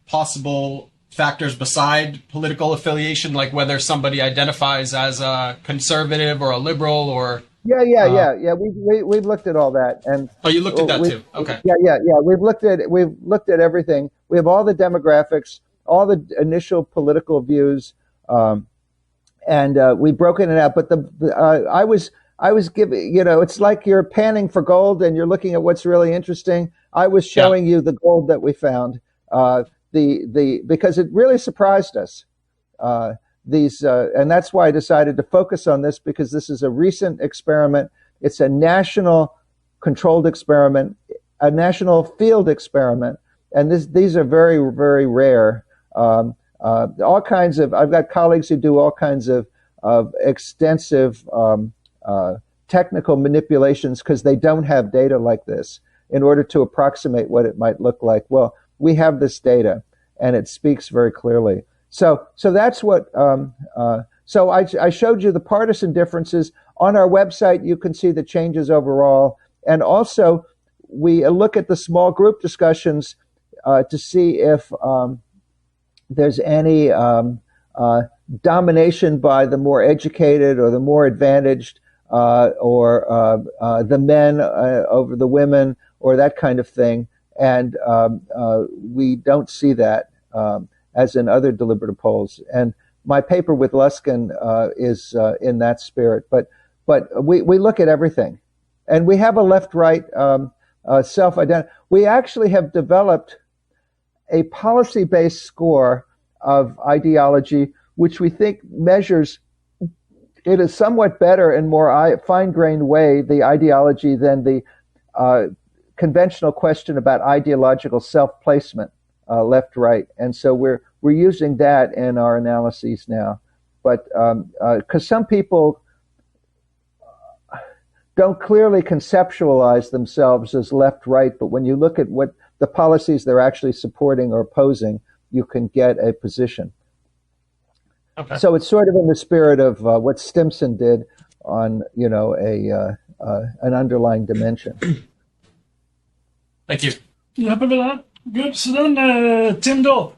possible factors beside political affiliation, like whether somebody identifies as a conservative or a liberal, or yeah. We've looked at all that, and you looked at that too. Okay. Yeah. We've looked at everything. We have all the demographics, all the initial political views, and and we've broken it out. But I was giving, it's like you're panning for gold and you're looking at what's really interesting. I was showing you the gold that we found, because it really surprised us. And that's why I decided to focus on this, because this is a recent experiment. It's a national controlled experiment, a national field experiment, and these are very, very rare. All kinds of, I've got colleagues who do all kinds of extensive technical manipulations because they don't have data like this in order to approximate what it might look like. Well, we have this data, and it speaks very clearly. So that's what. So I showed you the partisan differences on our website. You can see the changes overall, and also we look at the small group discussions to see if there's any domination by the more educated or the more advantaged, or the men over the women, or that kind of thing. And we don't see that as in other deliberative polls. And my paper with Luskin is in that spirit. But we look at everything. And we have a left-right self-identity. We actually have developed a policy-based score of ideology, which we think measures in a somewhat better and more fine-grained way the ideology than the conventional question about ideological self-placement, left-right. And so we're using that in our analyses now. But because some people don't clearly conceptualize themselves as left-right, but when you look at what the policies they're actually supporting or opposing, you can get a position. Okay. So it's sort of in the spirit of what Stimson did on, an underlying dimension. Thank you. You happy with that? Good. So then, Tim Dahl.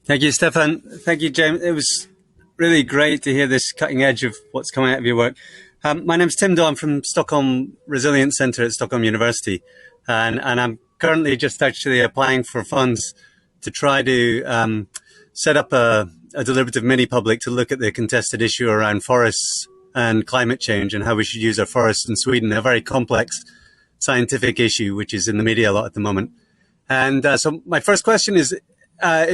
Thank you, Stefan. Thank you, James. It was really great to hear this cutting edge of what's coming out of your work. My name's Tim Dahl. I'm from Stockholm Resilience Centre at Stockholm University. And I'm currently just actually applying for funds to try to set up a deliberative mini-public to look at the contested issue around forests and climate change and how we should use our forests in Sweden, a very complex scientific issue, which is in the media a lot at the moment. And so my first question is how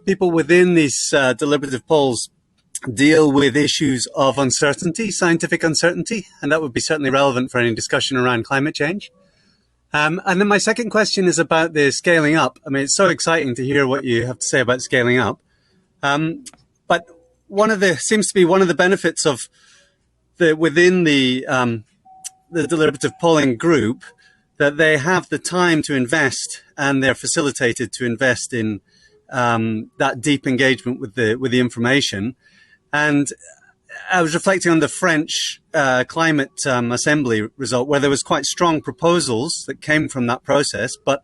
people within these deliberative polls deal with issues of uncertainty, scientific uncertainty, and that would be certainly relevant for any discussion around climate change. And then my second question is about the scaling up. I mean, it's so exciting to hear what you have to say about scaling up. But seems to be one of the benefits of within the deliberative polling group, that they have the time to invest and they're facilitated to invest in that deep engagement with the information. And I was reflecting on the French climate assembly result, where there was quite strong proposals that came from that process. But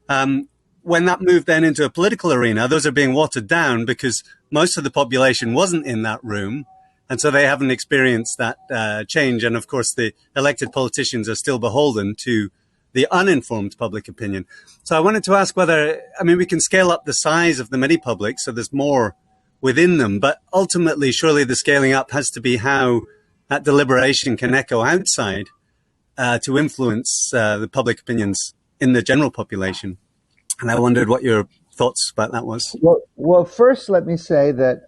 when that moved then into a political arena, those are being watered down because most of the population wasn't in that room. And so they haven't experienced that change. And of course, the elected politicians are still beholden to the uninformed public opinion. So I wanted to ask whether, we can scale up the size of the mini-public so there's more within them, but ultimately, surely the scaling up has to be how that deliberation can echo outside to influence the public opinions in the general population. And I wondered what your thoughts about that was. Well, first, let me say that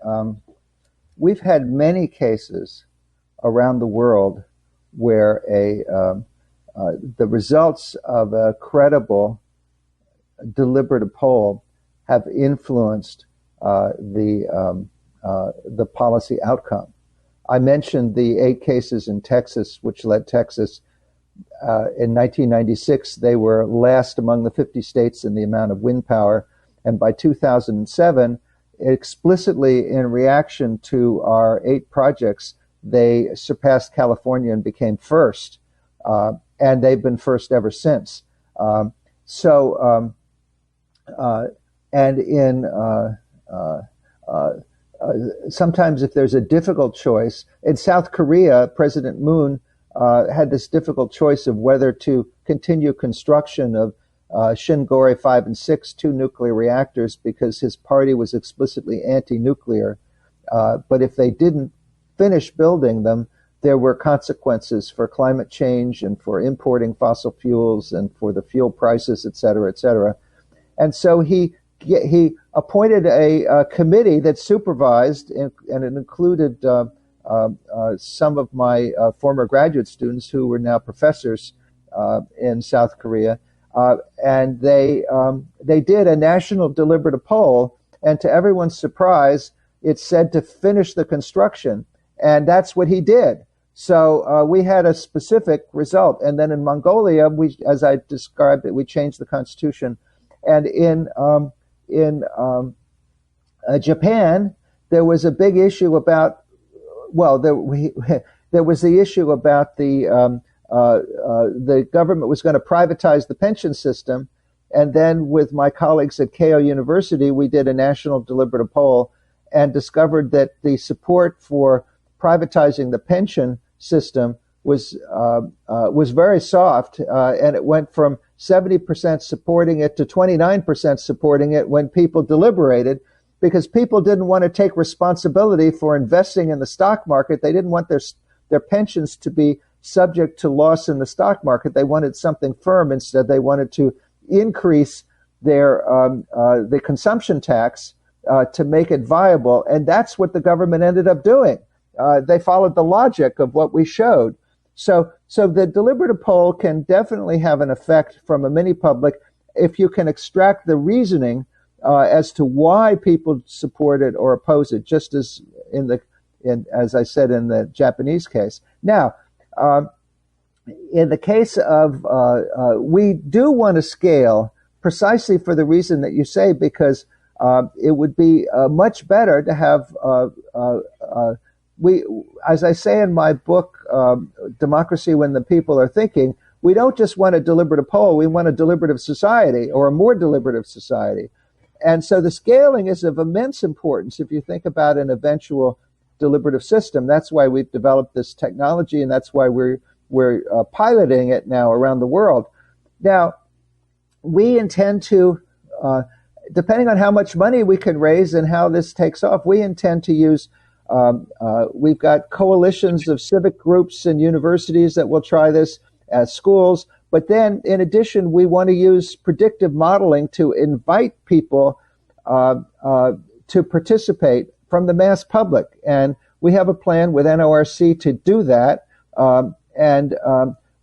we've had many cases around the world where the results of a credible deliberative poll have influenced the policy outcome. I mentioned the 8 cases in Texas, which led Texas in 1996. They were last among the 50 states in the amount of wind power. And by 2007, explicitly in reaction to our 8 projects, they surpassed California and became first. And they've been first ever since. Sometimes if there's a difficult choice, in South Korea, President Moon had this difficult choice of whether to continue construction of Shingori 5 and 6, 2 nuclear reactors, because his party was explicitly anti-nuclear. But if they didn't finish building them, there were consequences for climate change and for importing fossil fuels and for the fuel prices, et cetera, et cetera. And so he appointed a committee that supervised, and it included some of my former graduate students who were now professors in South Korea. And they did a national deliberative poll, and to everyone's surprise, it said to finish the construction. And that's what he did. So we had a specific result. And then in Mongolia, as I described it, we changed the constitution. And in Japan, there was a big issue about, there was the issue about the government was going to privatize the pension system. And then with my colleagues at Keio University, we did a national deliberative poll and discovered that the support for privatizing the pension system was very soft, and it went from 70% supporting it to 29% supporting it when people deliberated, because people didn't want to take responsibility for investing in the stock market. They didn't want their pensions to be subject to loss in the stock market. They wanted something firm. Instead, they wanted to increase their the consumption tax to make it viable, and that's what the government ended up doing. They followed the logic of what we showed. So the deliberative poll can definitely have an effect from a mini public if you can extract the reasoning as to why people support it or oppose it, just as as I said in the Japanese case. Now, in the case of we do want to scale precisely for the reason that you say, because it would be much better to have as I say in my book, Democracy When the People Are Thinking, we don't just want a deliberative poll, we want a deliberative society, or a more deliberative society. And so the scaling is of immense importance if you think about an eventual deliberative system. That's why we've developed this technology, and that's why we're piloting it now around the world. Now, we intend to, depending on how much money we can raise and how this takes off, we intend to use we've got coalitions of civic groups and universities that will try this as schools. But then, in addition, we want to use predictive modeling to invite people to participate from the mass public. And we have a plan with NORC to do that. And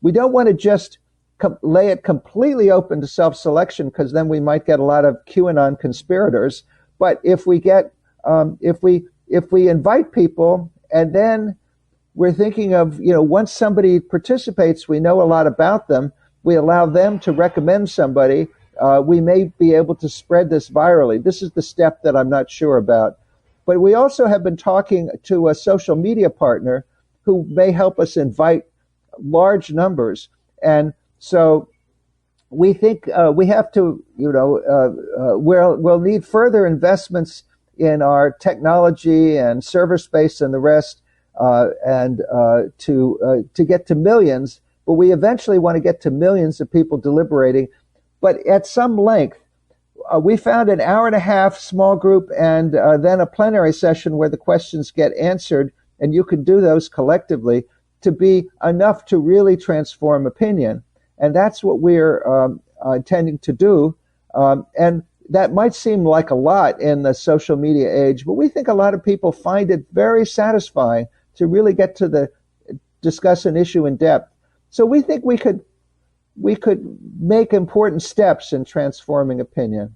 we don't want to just lay it completely open to self-selection, because then we might get a lot of QAnon conspirators. But if we get, if we invite people, and then we're thinking of, once somebody participates, we know a lot about them, we allow them to recommend somebody, we may be able to spread this virally. This is the step that I'm not sure about. But we also have been talking to a social media partner who may help us invite large numbers. And so we think we have to, we'll need further investments in our technology and server space and the rest, and to get to millions. But we eventually want to get to millions of people deliberating, but at some length. We found an hour-and-a-half small group, and then a plenary session where the questions get answered, and you can do those collectively, to be enough to really transform opinion. And that's what we're intending to do. And that might seem like a lot in the social media age, but we think a lot of people find it very satisfying to really get to discuss an issue in depth. So we think we could make important steps in transforming opinion.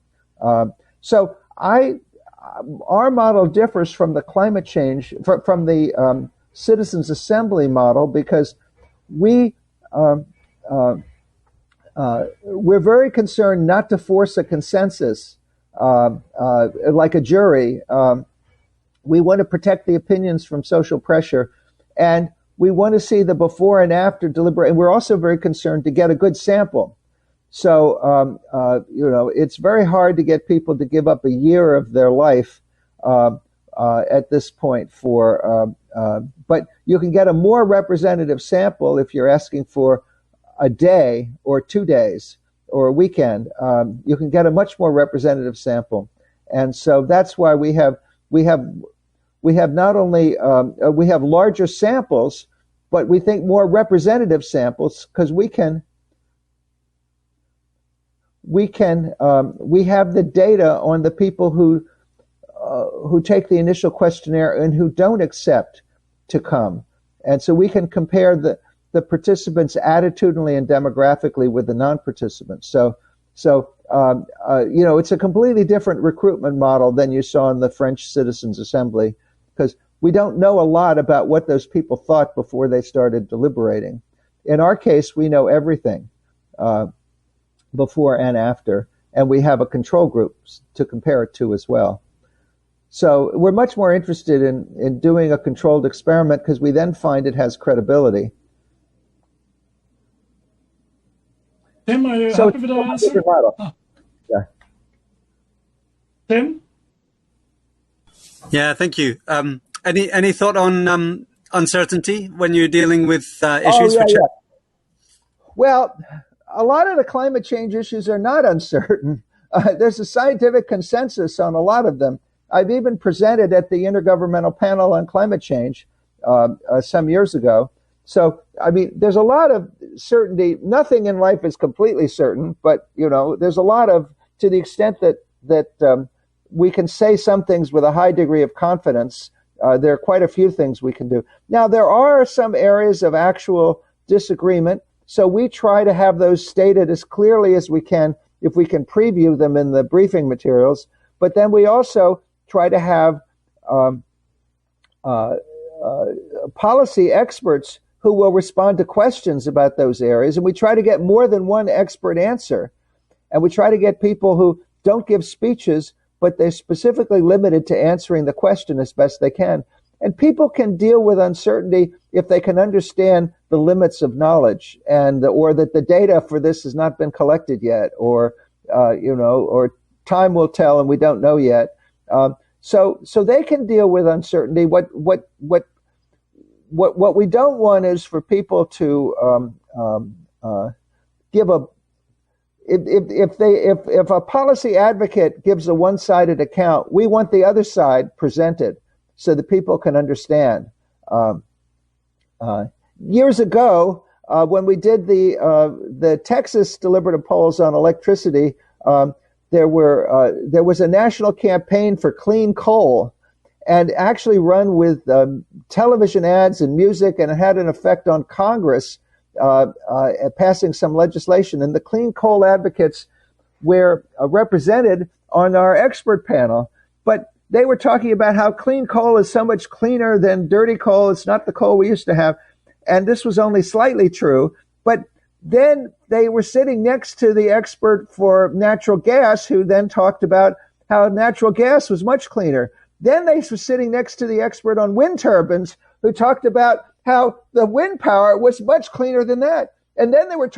So our model differs from the climate change, from the citizens' assembly model, because we're very concerned not to force a consensus like a jury. We want to protect the opinions from social pressure, and we want to see the before and after deliberate. And we're also very concerned to get a good sample. So, it's very hard to get people to give up a year of their life at this point but you can get a more representative sample if you're asking for a day or 2 days. or a weekend, you can get a much more representative sample. And so that's why we have not only we have larger samples, but we think more representative samples, because we have the data on the people who take the initial questionnaire and who don't accept to come. And so we can compare the participants attitudinally and demographically with the non-participants. So it's a completely different recruitment model than you saw in the French Citizens Assembly, because we don't know a lot about what those people thought before they started deliberating. In our case, we know everything before and after, and we have a control group to compare it to as well. So we're much more interested in doing a controlled experiment, because we then find it has credibility. Tim, are you happy with the answer? Yeah. Tim? Yeah, thank you. Any thought on uncertainty when you're dealing with issues? Well, a lot of the climate change issues are not uncertain. There's a scientific consensus on a lot of them. I've even presented at the Intergovernmental Panel on Climate Change some years ago. So, I mean, there's a lot of certainty. Nothing in life is completely certain, but, there's a lot of, to the extent that we can say some things with a high degree of confidence, there are quite a few things we can do. Now, there are some areas of actual disagreement, so we try to have those stated as clearly as we can, if we can preview them in the briefing materials. But then we also try to have policy experts who will respond to questions about those areas. And we try to get more than one expert answer. And we try to get people who don't give speeches, but they're specifically limited to answering the question as best they can. And people can deal with uncertainty if they can understand the limits of knowledge, or that the data for this has not been collected yet, or time will tell and we don't know yet. So they can deal with uncertainty. What we don't want is for people to give a if a policy advocate gives a one-sided account, we want the other side presented so that people can understand. Years ago, when we did the Texas deliberative polls on electricity, there was a national campaign for clean coal, and actually run with television ads and music, and it had an effect on Congress passing some legislation. And the clean coal advocates were represented on our expert panel, but they were talking about how clean coal is so much cleaner than dirty coal. It's not the coal we used to have. And this was only slightly true. But then they were sitting next to the expert for natural gas, who then talked about how natural gas was much cleaner. Then they were sitting next to the expert on wind turbines, who talked about how the wind power was much cleaner than that. And then they were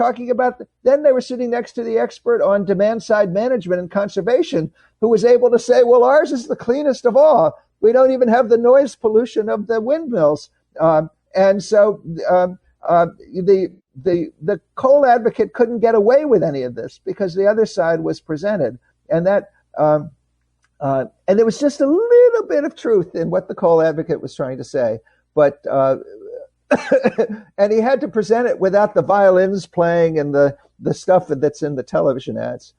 then they were sitting next to the expert on demand side management and conservation, who was able to say, well, ours is the cleanest of all. We don't even have the noise pollution of the windmills. And so the coal advocate couldn't get away with any of this because the other side was presented. And that, and there was just a little bit of truth in what the coal advocate was trying to say. But, and he had to present it without the violins playing and the stuff that's in the television ads.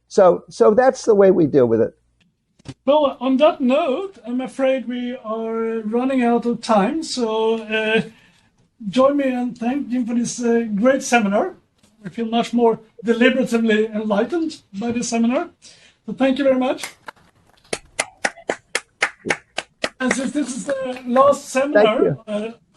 So that's the way we deal with it. Well, on that note, I'm afraid we are running out of time. So join me and thank Jim for this great seminar. I feel much more deliberatively enlightened by this seminar. So thank you very much. And since this is the last seminar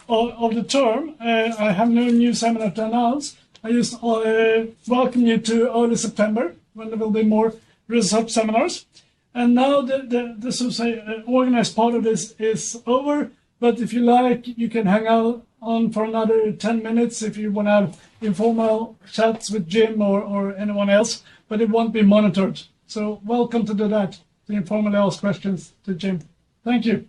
of the term, I have no new seminar to announce. I just welcome you to early September, when there will be more research seminars. And now the so to say organized part of this is over. But if you like, you can hang out on for another 10 minutes if you want to have informal chats with Jim or anyone else. But it won't be monitored. So welcome to do that, to informally ask questions to Jim. Thank you.